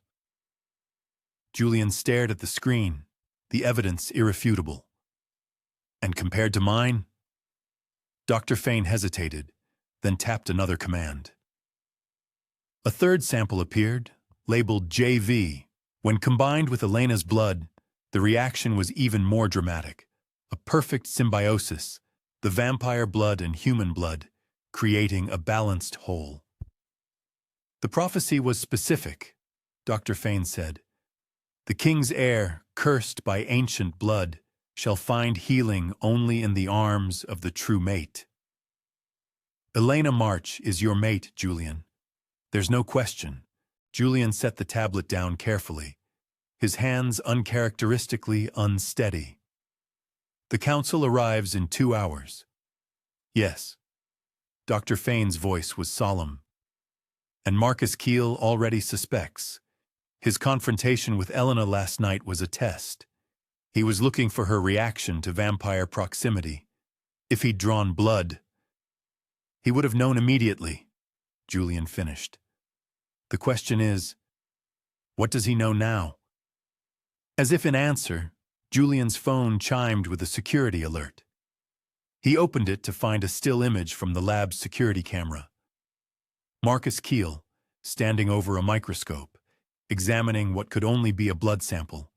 Julian stared at the screen, the evidence irrefutable. And compared to mine? Dr. Fane hesitated, then tapped another command. A third sample appeared, labeled JV. When combined with Elena's blood, the reaction was even more dramatic. A perfect symbiosis, the vampire blood and human blood, creating a balanced whole. The prophecy was specific, Dr. Fane said. The king's heir, cursed by ancient blood, shall find healing only in the arms of the true mate. Elena March is your mate, Julian. There's no question. Julian set the tablet down carefully, his hands uncharacteristically unsteady. The council arrives in 2 hours. Yes. Dr. Fane's voice was solemn. And Marcus Keel already suspects. His confrontation with Elena last night was a test. He was looking for her reaction to vampire proximity. If he'd drawn blood, he would have known immediately, Julian finished. The question is, what does he know now? As if in answer, Julian's phone chimed with a security alert. He opened it to find a still image from the lab's security camera. Marcus Keel, standing over a microscope, examining what could only be a blood sample.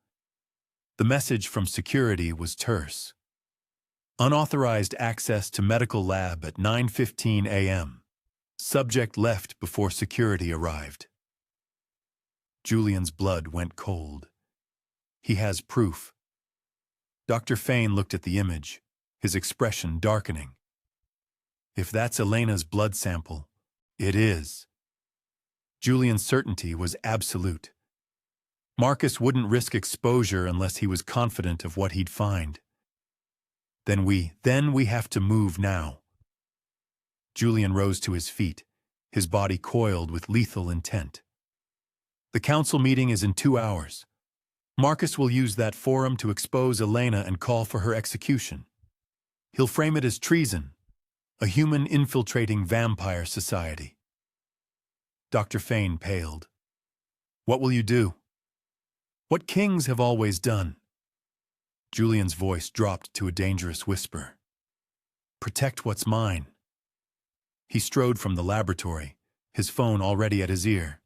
The message from security was terse. Unauthorized access to medical lab at 9:15 a.m. Subject left before security arrived. Julian's blood went cold. He has proof. Dr. Fane looked at the image, his expression darkening. If that's Elena's blood sample, it is. Julian's certainty was absolute. Marcus wouldn't risk exposure unless he was confident of what he'd find. Then we have to move now. Julian rose to his feet, his body coiled with lethal intent. The council meeting is in 2 hours. Marcus will use that forum to expose Elena and call for her execution. He'll frame it as treason, a human infiltrating vampire society. Dr. Fane paled. What will you do? What kings have always done? Julian's voice dropped to a dangerous whisper. Protect what's mine. He strode from the laboratory, his phone already at his ear.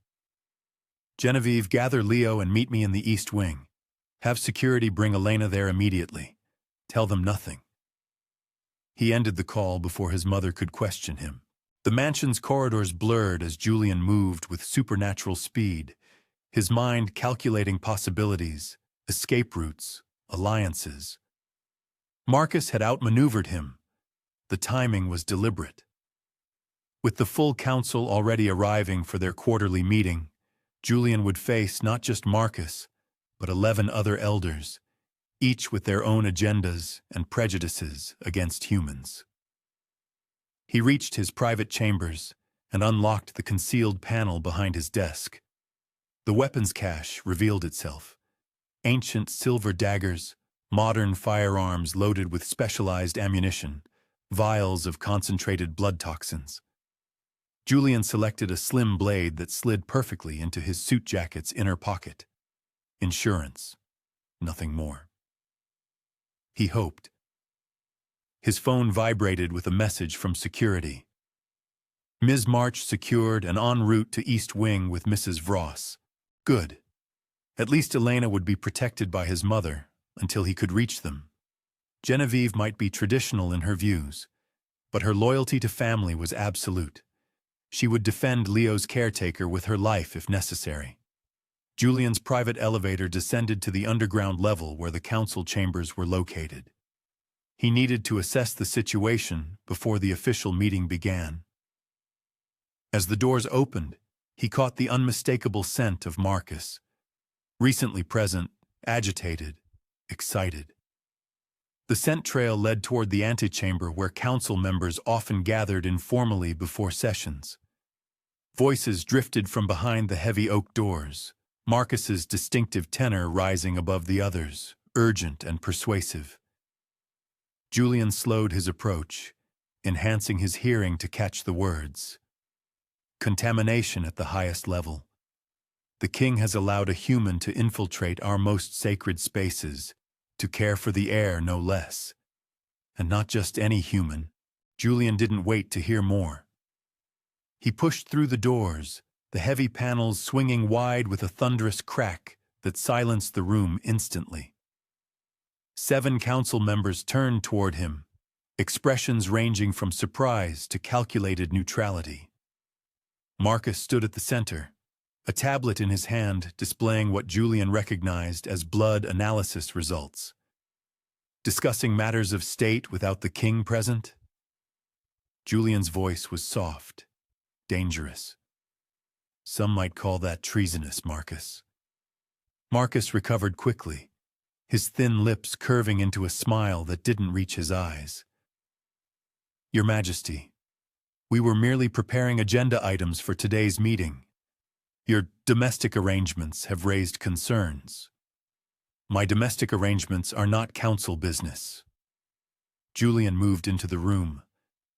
Genevieve, gather Leo and meet me in the East Wing. Have security bring Elena there immediately. Tell them nothing. He ended the call before his mother could question him. The mansion's corridors blurred as Julian moved with supernatural speed, his mind calculating possibilities, escape routes, alliances. Marcus had outmaneuvered him. The timing was deliberate. With the full council already arriving for their quarterly meeting, Julian would face not just Marcus, but 11 other elders, each with their own agendas and prejudices against humans. He reached his private chambers and unlocked the concealed panel behind his desk. The weapons cache revealed itself. Ancient silver daggers, modern firearms loaded with specialized ammunition, vials of concentrated blood toxins. Julian selected a slim blade that slid perfectly into his suit jacket's inner pocket. Insurance. Nothing more. He hoped. His phone vibrated with a message from security. Ms. March secured and en route to East Wing with Mrs. Vross. Good. At least Elena would be protected by his mother until he could reach them. Genevieve might be traditional in her views, but her loyalty to family was absolute. She would defend Leo's caretaker with her life if necessary. Julian's private elevator descended to the underground level where the council chambers were located. He needed to assess the situation before the official meeting began. As the doors opened, he caught the unmistakable scent of Marcus. Recently present, agitated, excited. The scent trail led toward the antechamber where council members often gathered informally before sessions. Voices drifted from behind the heavy oak doors, Marcus's distinctive tenor rising above the others, urgent and persuasive. Julian slowed his approach, enhancing his hearing to catch the words. Contamination at the highest level. The king has allowed a human to infiltrate our most sacred spaces, to care for the air no less. And not just any human. Julian didn't wait to hear more. He pushed through the doors, the heavy panels swinging wide with a thunderous crack that silenced the room instantly. 7 council members turned toward him, expressions ranging from surprise to calculated neutrality. Marcus stood at the center, a tablet in his hand displaying what Julian recognized as blood analysis results. Discussing matters of state without the king present? Julian's voice was soft, dangerous. Some might call that treasonous, Marcus. Marcus recovered quickly, his thin lips curving into a smile that didn't reach his eyes. Your Majesty, we were merely preparing agenda items for today's meeting. Your domestic arrangements have raised concerns. My domestic arrangements are not council business. Julian moved into the room,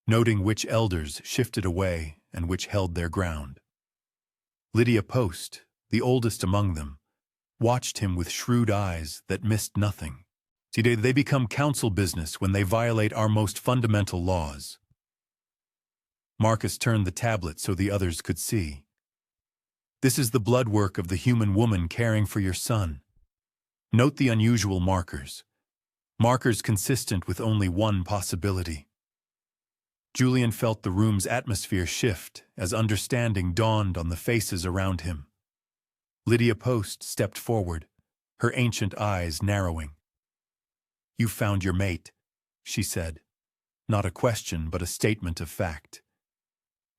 noting which elders shifted away and which held their ground. Lydia Post, the oldest among them, watched him with shrewd eyes that missed nothing. See, they become council business when they violate our most fundamental laws. Marcus turned the tablet so the others could see. This is the blood work of the human woman caring for your son. Note the unusual markers. Markers consistent with only one possibility. Julian felt the room's atmosphere shift as understanding dawned on the faces around him. Lydia Post stepped forward, her ancient eyes narrowing. "You found your mate," she said. Not a question, but a statement of fact.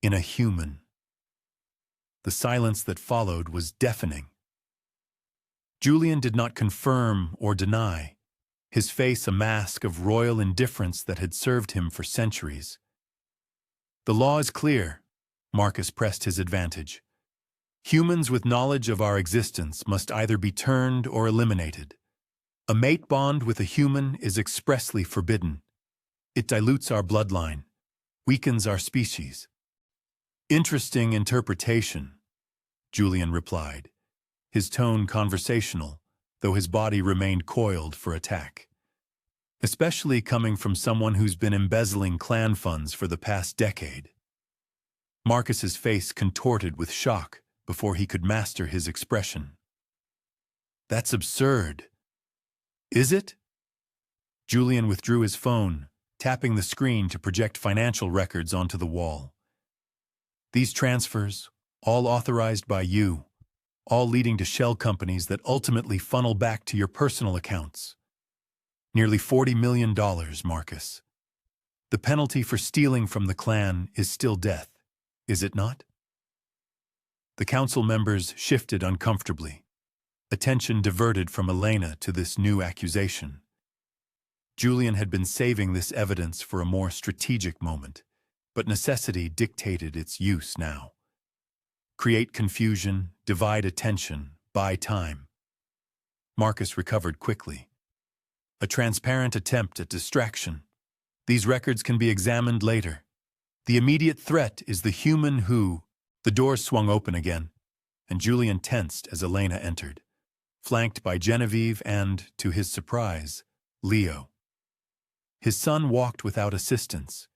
In a human. The silence that followed was deafening. Julian did not confirm or deny, his face a mask of royal indifference that had served him for centuries. "The law is clear," Marcus pressed his advantage. "Humans with knowledge of our existence must either be turned or eliminated. A mate bond with a human is expressly forbidden. It dilutes our bloodline, weakens our species." "Interesting interpretation," Julian replied, his tone conversational, though his body remained coiled for attack. "Especially coming from someone who's been embezzling clan funds for the past decade." Marcus's face contorted with shock before he could master his expression. "That's absurd." "Is it?" Julian withdrew his phone, tapping the screen to project financial records onto the wall. "These transfers, all authorized by you, all leading to shell companies that ultimately funnel back to your personal accounts. Nearly $40 million, Marcus. The penalty for stealing from the clan is still death, is it not?" The council members shifted uncomfortably, attention diverted from Elena to this new accusation. Julian had been saving this evidence for a more strategic moment, but necessity dictated its use now. Create confusion, divide attention, buy time. Marcus recovered quickly. A transparent attempt at distraction. These records can be examined later. The immediate threat is the human who... The doors swung open again, and Julian tensed as Elena entered, flanked by Genevieve and, to his surprise, Leo. His son walked without assistance,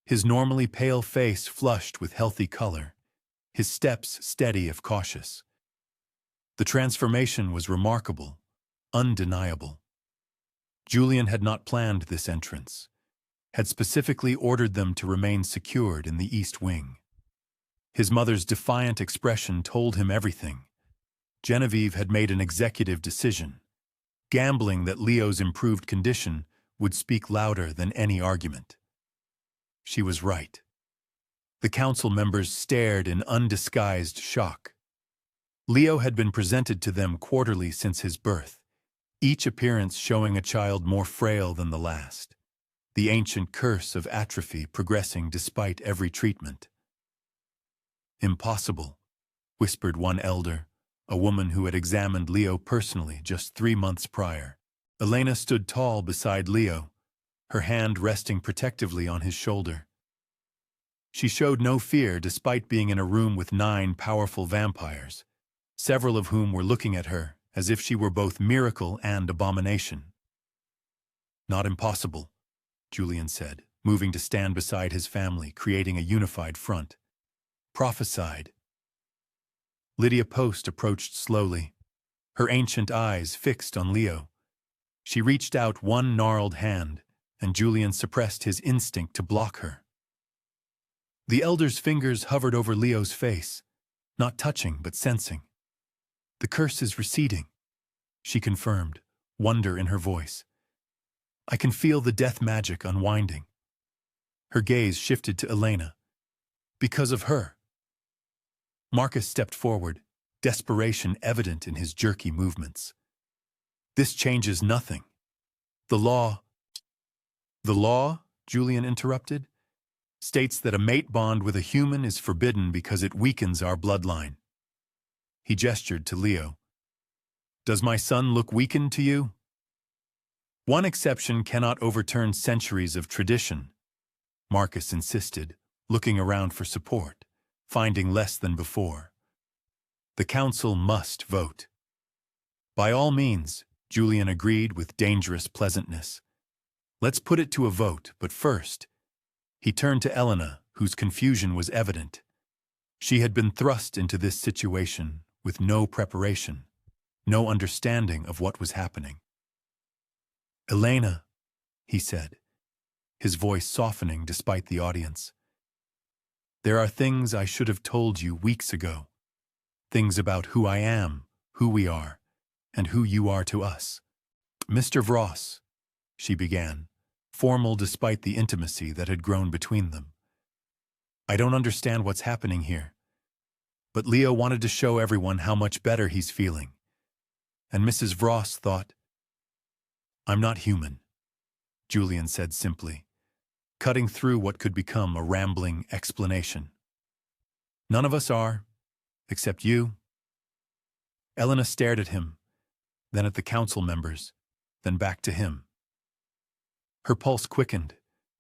his normally pale face flushed with healthy color, his steps steady if cautious. The transformation was remarkable, undeniable. Julian had not planned this entrance, had specifically ordered them to remain secured in the East Wing. His mother's defiant expression told him everything. Genevieve had made an executive decision, gambling that Leo's improved condition would speak louder than any argument. She was right. The council members stared in undisguised shock. Leo had been presented to them quarterly since his birth, each appearance showing a child more frail than the last, the ancient curse of atrophy progressing despite every treatment. "Impossible," whispered one elder, a woman who had examined Leo personally just 3 months prior. Elena stood tall beside Leo, her hand resting protectively on his shoulder. She showed no fear despite being in a room with 9 powerful vampires, several of whom were looking at her as if she were both miracle and abomination. "Not impossible," Julian said, moving to stand beside his family, creating a unified front. "Prophesied." Lydia Post approached slowly, her ancient eyes fixed on Leo. She reached out one gnarled hand, and Julian suppressed his instinct to block her. The elder's fingers hovered over Leo's face, not touching but sensing. "The curse is receding," she confirmed, wonder in her voice. "I can feel the death magic unwinding." Her gaze shifted to Elena. "Because of her." Marcus stepped forward, desperation evident in his jerky movements. "This changes nothing. The law—" "The law," Julian interrupted, "states that a mate bond with a human is forbidden because it weakens our bloodline." He gestured to Leo. Does my son look weakened to you? One exception cannot overturn centuries of tradition, Marcus insisted, looking around for support, finding less than before. The council must vote. By all means, Julian agreed with dangerous pleasantness. Let's put it to a vote, but first, he turned to Elena, whose confusion was evident. She had been thrust into this situation with no preparation, no understanding of what was happening. Elena, he said, his voice softening despite the audience. There are things I should have told you weeks ago. Things about who I am, who we are, and who you are to us. Mr. Vross, she began, formal despite the intimacy that had grown between them. I don't understand what's happening here. But Leo wanted to show everyone how much better he's feeling. And Mrs. Vross thought, I'm not human, Julian said simply, cutting through what could become a rambling explanation. None of us are, except you. Elena stared at him, then at the council members, then back to him. Her pulse quickened.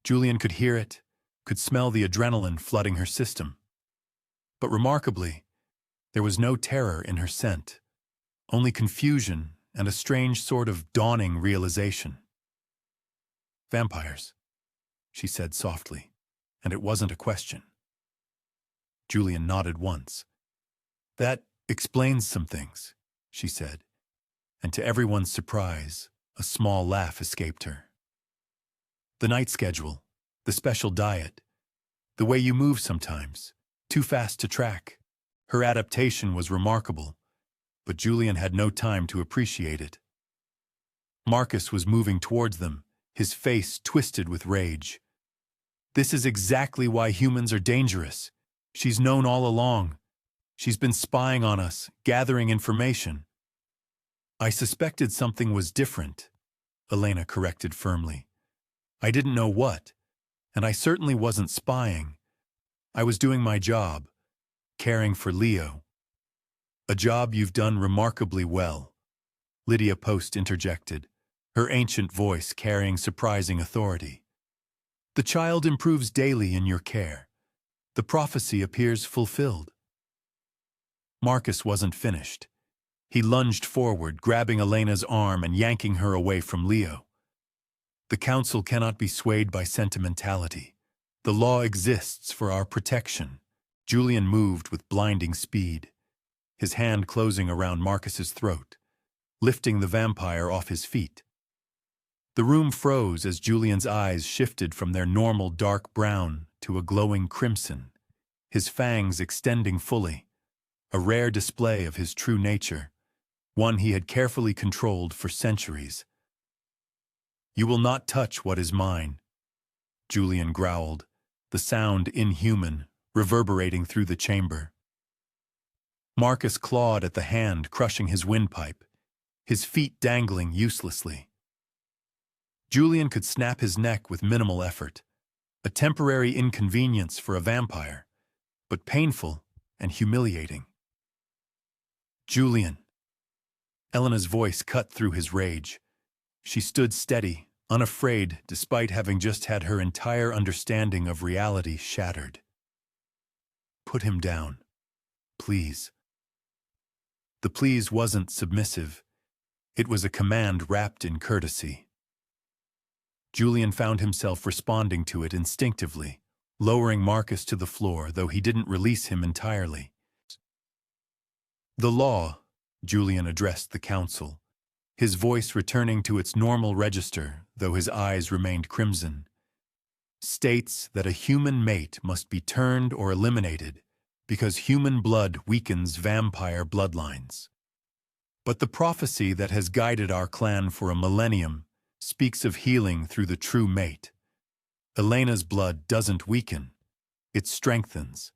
Julian could hear it, could smell the adrenaline flooding her system. But remarkably, there was no terror in her scent, only confusion and a strange sort of dawning realization. Vampires, she said softly, and it wasn't a question. Julian nodded once. That explains some things, she said, and to everyone's surprise, a small laugh escaped her. The night schedule, the special diet, the way you move sometimes, too fast to track. Her adaptation was remarkable, but Julian had no time to appreciate it. Marcus was moving towards them, his face twisted with rage. This is exactly why humans are dangerous. She's known all along. She's been spying on us, gathering information. I suspected something was different, Elena corrected firmly. I didn't know what, and I certainly wasn't spying. I was doing my job, caring for Leo. A job you've done remarkably well, Lydia Post interjected, her ancient voice carrying surprising authority. The child improves daily in your care. The prophecy appears fulfilled. Marcus wasn't finished. He lunged forward, grabbing Elena's arm and yanking her away from Leo. The council cannot be swayed by sentimentality. The law exists for our protection. Julian moved with blinding speed, his hand closing around Marcus's throat, lifting the vampire off his feet. The room froze as Julian's eyes shifted from their normal dark brown to a glowing crimson, his fangs extending fully, a rare display of his true nature, one he had carefully controlled for centuries. You will not touch what is mine, Julian growled, the sound inhuman, reverberating through the chamber. Marcus clawed at the hand, crushing his windpipe, his feet dangling uselessly. Julian could snap his neck with minimal effort, a temporary inconvenience for a vampire, but painful and humiliating. Julian. Elena's voice cut through his rage. She stood steady, unafraid despite having just had her entire understanding of reality shattered. Put him down, please. The please wasn't submissive. It was a command wrapped in courtesy. Julian found himself responding to it instinctively, lowering Marcus to the floor, though he didn't release him entirely. The law, Julian addressed the council, his voice returning to its normal register, though his eyes remained crimson, states that a human mate must be turned or eliminated because human blood weakens vampire bloodlines. But the prophecy that has guided our clan for a millennium speaks of healing through the true mate. Elena's blood doesn't weaken, it strengthens.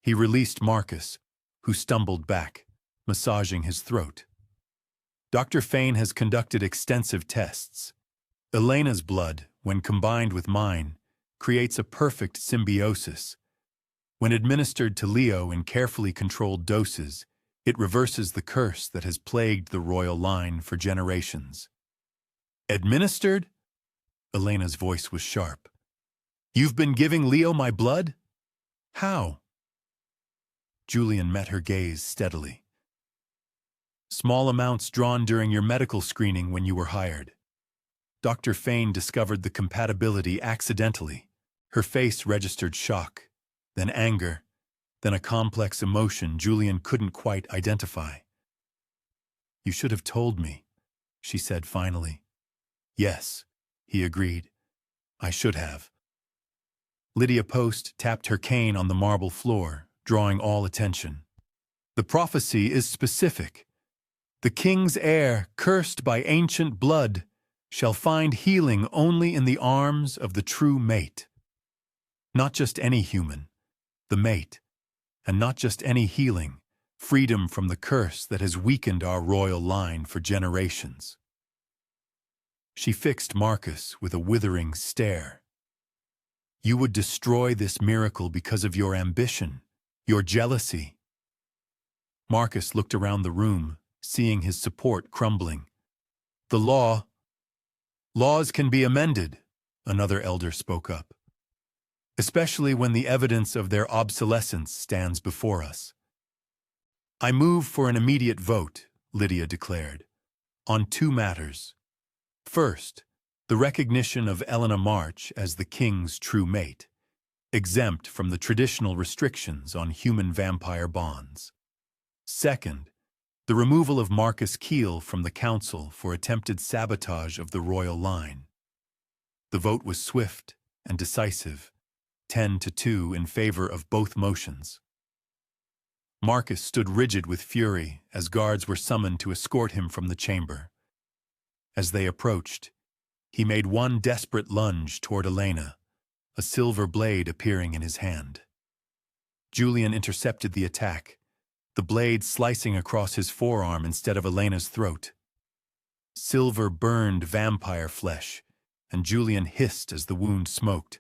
He released Marcus, who stumbled back, massaging his throat. Dr. Fane has conducted extensive tests. Elena's blood, when combined with mine, creates a perfect symbiosis. When administered to Leo in carefully controlled doses, It reverses the curse that has plagued the royal line for generations. Administered? Elena's voice was sharp. You've been giving Leo my blood? How? Julian met her gaze steadily. Small amounts drawn during your medical screening when you were hired. Dr. Fane discovered the compatibility accidentally. Her face registered shock, then anger, then a complex emotion Julian couldn't quite identify. You should have told me, she said finally. Yes, he agreed. I should have. Lydia Post tapped her cane on the marble floor, drawing all attention. The prophecy is specific. The king's heir, cursed by ancient blood, shall find healing only in the arms of the true mate. Not just any human, the mate, and not just any healing, freedom from the curse that has weakened our royal line for generations. She fixed Marcus with a withering stare. You would destroy this miracle because of your ambition, your jealousy. Marcus looked around the room, seeing his support crumbling. Laws can be amended, another elder spoke up, especially when the evidence of their obsolescence stands before us. I move for an immediate vote, Lydia declared, on two matters. First, the recognition of Elena March as the king's true mate, exempt from the traditional restrictions on human-vampire bonds. Second, the removal of Marcus Keel from the council for attempted sabotage of the royal line. The vote was swift and decisive, 10-2 in favor of both motions. Marcus stood rigid with fury as guards were summoned to escort him from the chamber. As they approached, he made one desperate lunge toward Elena, a silver blade appearing in his hand. Julian intercepted the attack, the blade slicing across his forearm instead of Elena's throat. Silver burned vampire flesh, and Julian hissed as the wound smoked.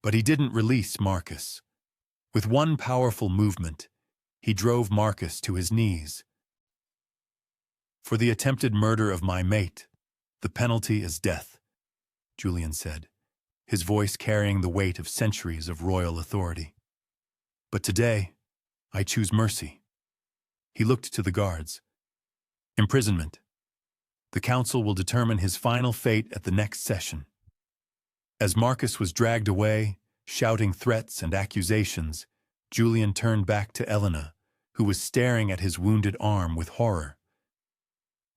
But he didn't release Marcus. With one powerful movement, he drove Marcus to his knees. For the attempted murder of my mate, the penalty is death, Julian said, his voice carrying the weight of centuries of royal authority. But today, I choose mercy. He looked to the guards. Imprisonment. The council will determine his final fate at the next session. As Marcus was dragged away, shouting threats and accusations, Julian turned back to Elena, who was staring at his wounded arm with horror.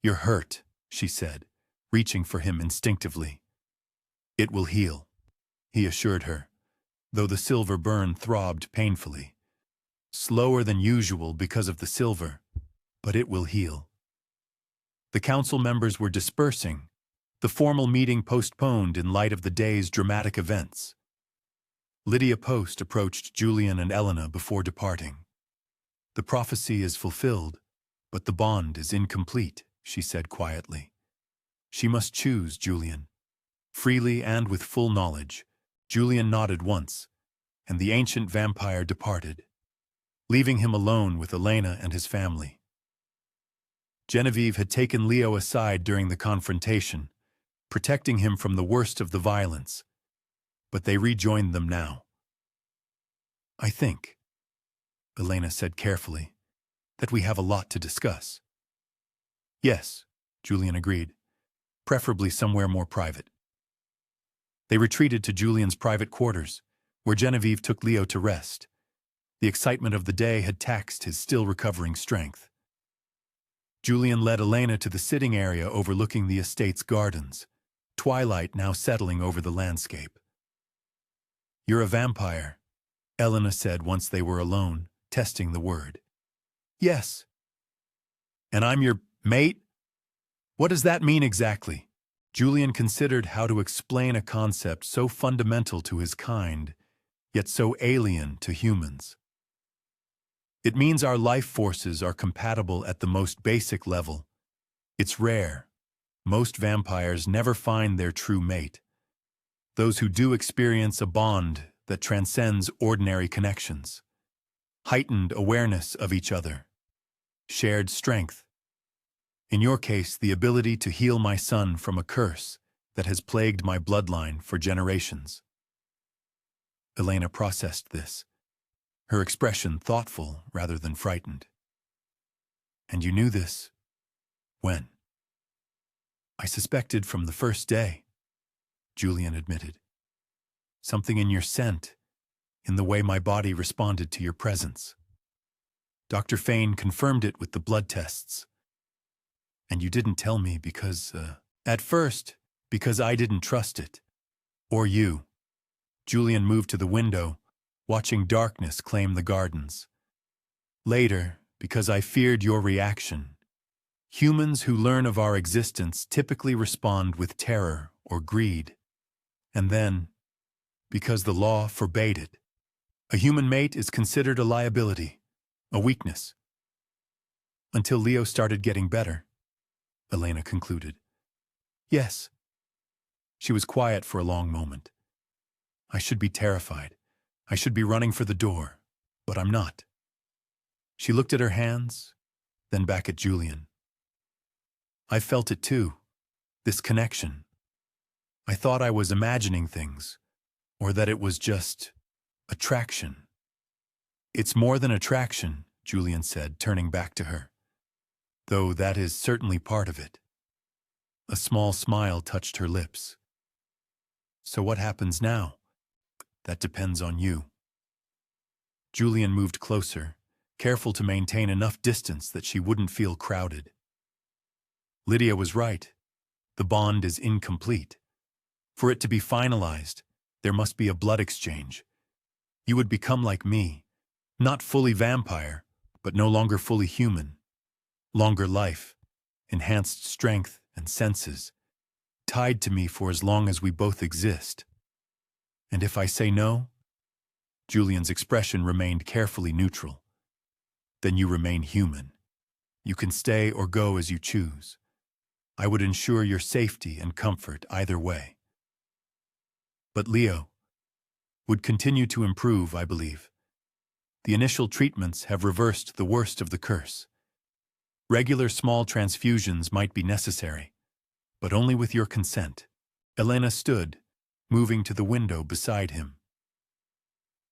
You're hurt, she said, reaching for him instinctively. It will heal, he assured her, though the silver burn throbbed painfully. Slower than usual because of the silver, but it will heal. The council members were dispersing, the formal meeting postponed in light of the day's dramatic events. Lydia Post approached Julian and Elena before departing. The prophecy is fulfilled, but the bond is incomplete, she said quietly. She must choose Julian. Freely and with full knowledge, Julian nodded once, and the ancient vampire departed, leaving him alone with Elena and his family. Genevieve had taken Leo aside during the confrontation, protecting him from the worst of the violence, but they rejoined them now. I think, Elena said carefully, that we have a lot to discuss. Yes, Julian agreed, preferably somewhere more private. They retreated to Julian's private quarters, where Genevieve took Leo to rest. The excitement of the day had taxed his still recovering strength. Julian led Elena to the sitting area overlooking the estate's gardens, twilight now settling over the landscape. You're a vampire, Elena said once they were alone, testing the word. Yes. And I'm your mate? What does that mean exactly? Julian considered how to explain a concept so fundamental to his kind, yet so alien to humans. It means our life forces are compatible at the most basic level. It's rare. Most vampires never find their true mate. Those who do experience a bond that transcends ordinary connections. Heightened awareness of each other. shared strength. In your case, the ability to heal my son from a curse that has plagued my bloodline for generations. Elena processed this, her expression thoughtful rather than frightened. And you knew this? When? I suspected from the first day, Julian admitted. Something in your scent, in the way my body responded to your presence. Dr. Fain confirmed it with the blood tests. And you didn't tell me because, at first, because I didn't trust it. Or you. Julian moved to the window, watching darkness claim the gardens. Later, because I feared your reaction. Humans who learn of our existence typically respond with terror or greed. And then, because the law forbade it. A human mate is considered a liability, a weakness. Until Leo started getting better, Elena concluded. Yes. She was quiet for a long moment. I should be terrified. I should be running for the door, but I'm not. She looked at her hands, then back at Julian. I felt it too, this connection. I thought I was imagining things, or that it was just attraction. It's more than attraction, Julian said, turning back to her. Though that is certainly part of it. A small smile touched her lips. So what happens now? That depends on you. Julian moved closer, careful to maintain enough distance that she wouldn't feel crowded. Lydia was right. The bond is incomplete. For it to be finalized, there must be a blood exchange. You would become like me, not fully vampire, but no longer fully human. Longer life, enhanced strength and senses, tied to me for as long as we both exist. And if I say no, Julian's expression remained carefully neutral. Then you remain human. You can stay or go as you choose. I would ensure your safety and comfort either way. But Leo would continue to improve, I believe. The initial treatments have reversed the worst of the curse. Regular small transfusions might be necessary, but only with your consent. Elena stood, moving to the window beside him.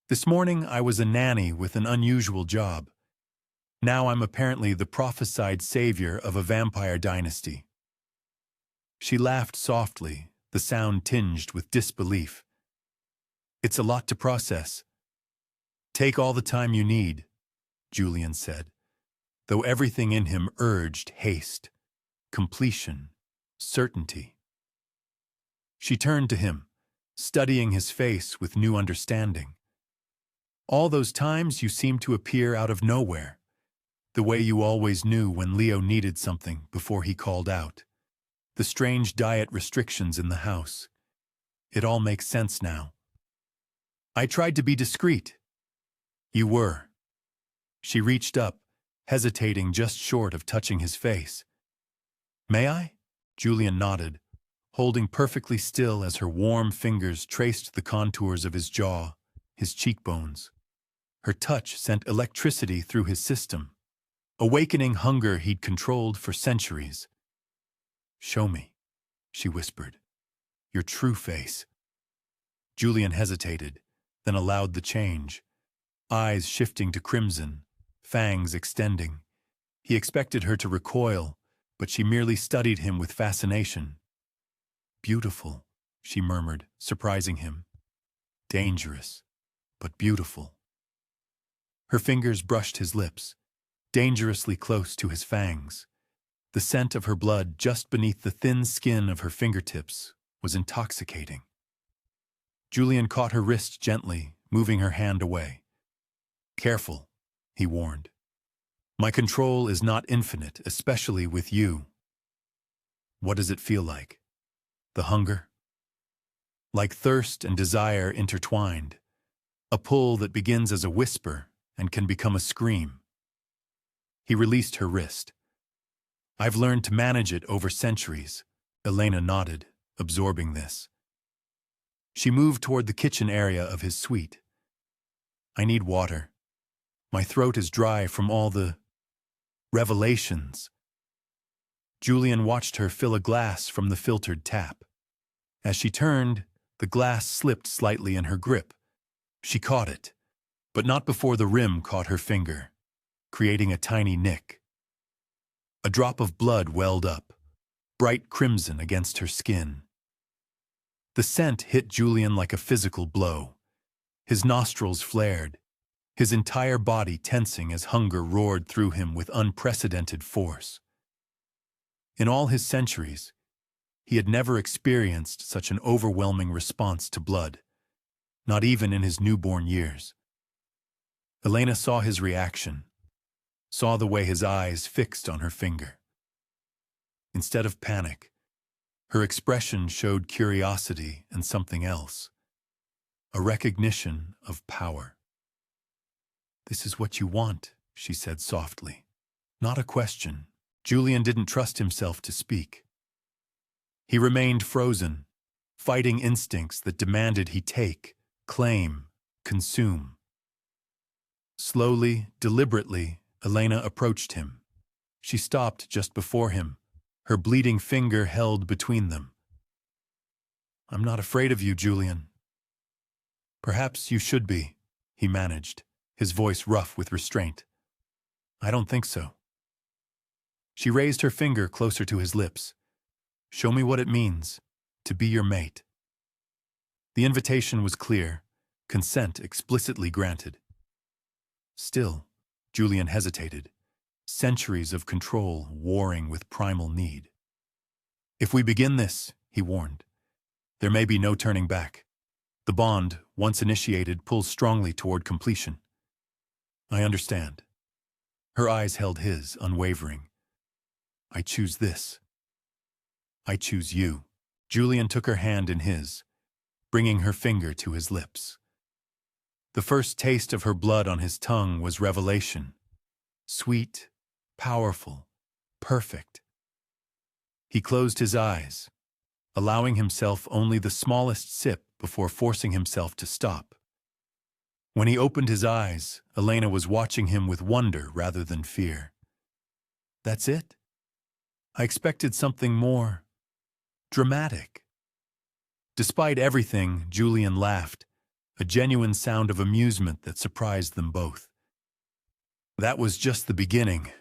This morning I was a nanny with an unusual job. Now I'm apparently the prophesied savior of a vampire dynasty. She laughed softly, the sound tinged with disbelief. It's a lot to process. Take all the time you need, Julian said, though everything in him urged haste, completion, certainty. She turned to him, studying his face with new understanding. All those times you seemed to appear out of nowhere, the way you always knew when Leo needed something before he called out. The strange diet restrictions in the house. It all makes sense now. I tried to be discreet. You were. She reached up, hesitating just short of touching his face. May I? Julian nodded, holding perfectly still as her warm fingers traced the contours of his jaw, his cheekbones. Her touch sent electricity through his system, awakening hunger he'd controlled for centuries. Show me, she whispered, your true face. Julian hesitated, then allowed the change, eyes shifting to crimson, fangs extending. He expected her to recoil, but she merely studied him with fascination. Beautiful, she murmured, surprising him. Dangerous, but beautiful. Her fingers brushed his lips, dangerously close to his fangs. The scent of her blood just beneath the thin skin of her fingertips was intoxicating. Julian caught her wrist gently, moving her hand away. Careful, he warned. My control is not infinite, especially with you. What does it feel like? The hunger? Like thirst and desire intertwined, a pull that begins as a whisper and can become a scream. He released her wrist. I've learned to manage it over centuries. Elena nodded, absorbing this. She moved toward the kitchen area of his suite. I need water. My throat is dry from all the... Revelations. Julian watched her fill a glass from the filtered tap. As she turned, the glass slipped slightly in her grip. She caught it, but not before the rim caught her finger, creating a tiny nick. A drop of blood welled up, bright crimson against her skin. The scent hit Julian like a physical blow. His nostrils flared, his entire body tensing as hunger roared through him with unprecedented force. In all his centuries, he had never experienced such an overwhelming response to blood, not even in his newborn years. Elena saw his reaction, saw the way his eyes fixed on her finger. Instead of panic, her expression showed curiosity and something else, a recognition of power. "This is what you want," she said softly. Not a question. Julian didn't trust himself to speak. He remained frozen, fighting instincts that demanded he take, claim, consume. Slowly, deliberately, Elena approached him. She stopped just before him, her bleeding finger held between them. "I'm not afraid of you, Julian." "Perhaps you should be," he managed, his voice rough with restraint. "I don't think so." She raised her finger closer to his lips. "Show me what it means to be your mate." The invitation was clear, consent explicitly granted. Still, Julian hesitated, centuries of control warring with primal need. "If we begin this," he warned, "there may be no turning back. The bond, once initiated, pulls strongly toward completion." "I understand." Her eyes held his, unwavering. "I choose this. I choose you." Julian took her hand in his, bringing her finger to his lips. The first taste of her blood on his tongue was revelation. Sweet, powerful, perfect. He closed his eyes, allowing himself only the smallest sip before forcing himself to stop. When he opened his eyes, Elena was watching him with wonder rather than fear. "That's it? I expected something more dramatic." Despite everything, Julian laughed, a genuine sound of amusement that surprised them both. "That was just the beginning.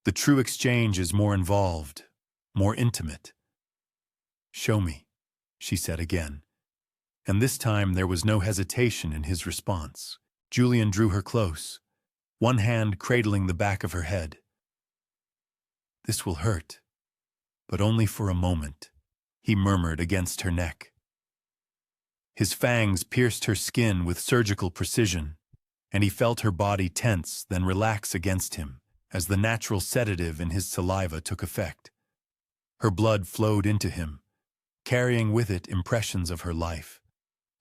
The true exchange is more involved, more intimate." "Show me," she said again. And this time there was no hesitation in his response. Julian drew her close, one hand cradling the back of her head. "This will hurt, but only for a moment," he murmured against her neck. His fangs pierced her skin with surgical precision, and he felt her body tense then relax against him as the natural sedative in his saliva took effect. Her blood flowed into him, carrying with it impressions of her life,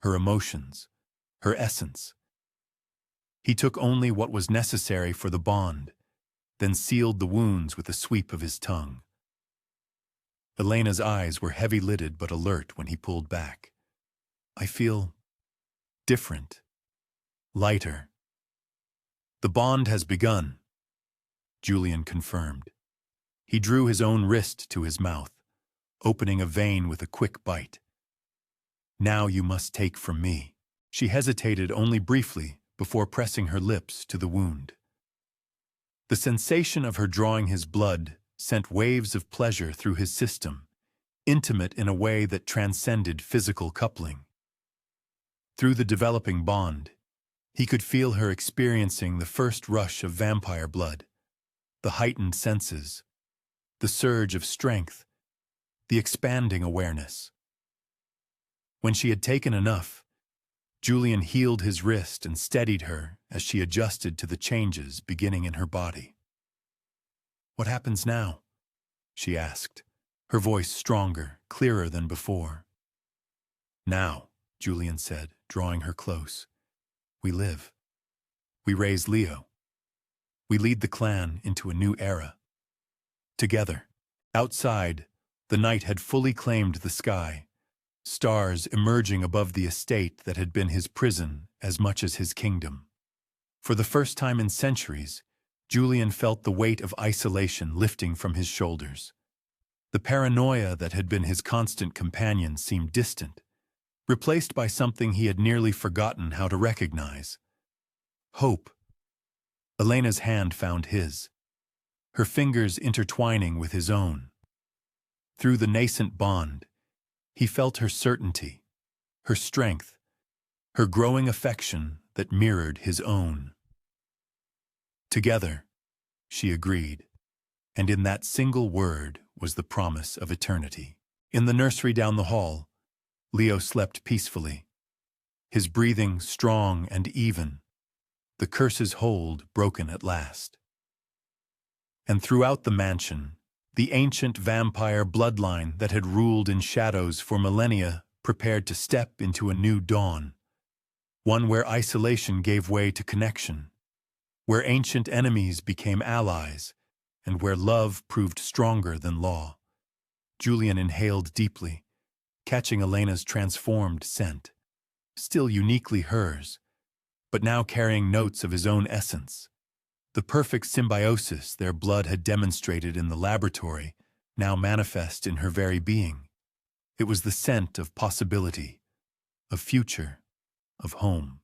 her emotions, her essence. He took only what was necessary for the bond, then sealed the wounds with a sweep of his tongue. Elena's eyes were heavy-lidded but alert when he pulled back. "I feel different, lighter." "The bond has begun," Julian confirmed. He drew his own wrist to his mouth, opening a vein with a quick bite. "Now you must take from me." She hesitated only briefly before pressing her lips to the wound. The sensation of her drawing his blood sent waves of pleasure through his system, intimate in a way that transcended physical coupling. Through the developing bond, he could feel her experiencing the first rush of vampire blood, the heightened senses, the surge of strength, the expanding awareness. When she had taken enough, Julian healed his wrist and steadied her as she adjusted to the changes beginning in her body. "What happens now?" she asked, her voice stronger, clearer than before. "Now," Julian said, drawing her close, "we live. We raise Leo. We lead the clan into a new era. Together." Outside, the night had fully claimed the sky, stars emerging above the estate that had been his prison as much as his kingdom. For the first time in centuries, Julian felt the weight of isolation lifting from his shoulders. The paranoia that had been his constant companion seemed distant, replaced by something he had nearly forgotten how to recognize. Hope. Elena's hand found his, her fingers intertwining with his own. Through the nascent bond, he felt her certainty, her strength, her growing affection that mirrored his own. Together, she agreed, and in that single word was the promise of eternity. In the nursery down the hall, Leo slept peacefully, his breathing strong and even, the curse's hold broken at last. And throughout the mansion, the ancient vampire bloodline that had ruled in shadows for millennia prepared to step into a new dawn, one where isolation gave way to connection, where ancient enemies became allies, and where love proved stronger than law. Julian inhaled deeply, catching Elena's transformed scent, still uniquely hers, but now carrying notes of his own essence. The perfect symbiosis their blood had demonstrated in the laboratory, now manifest in her very being. It was the scent of possibility, of future, of home.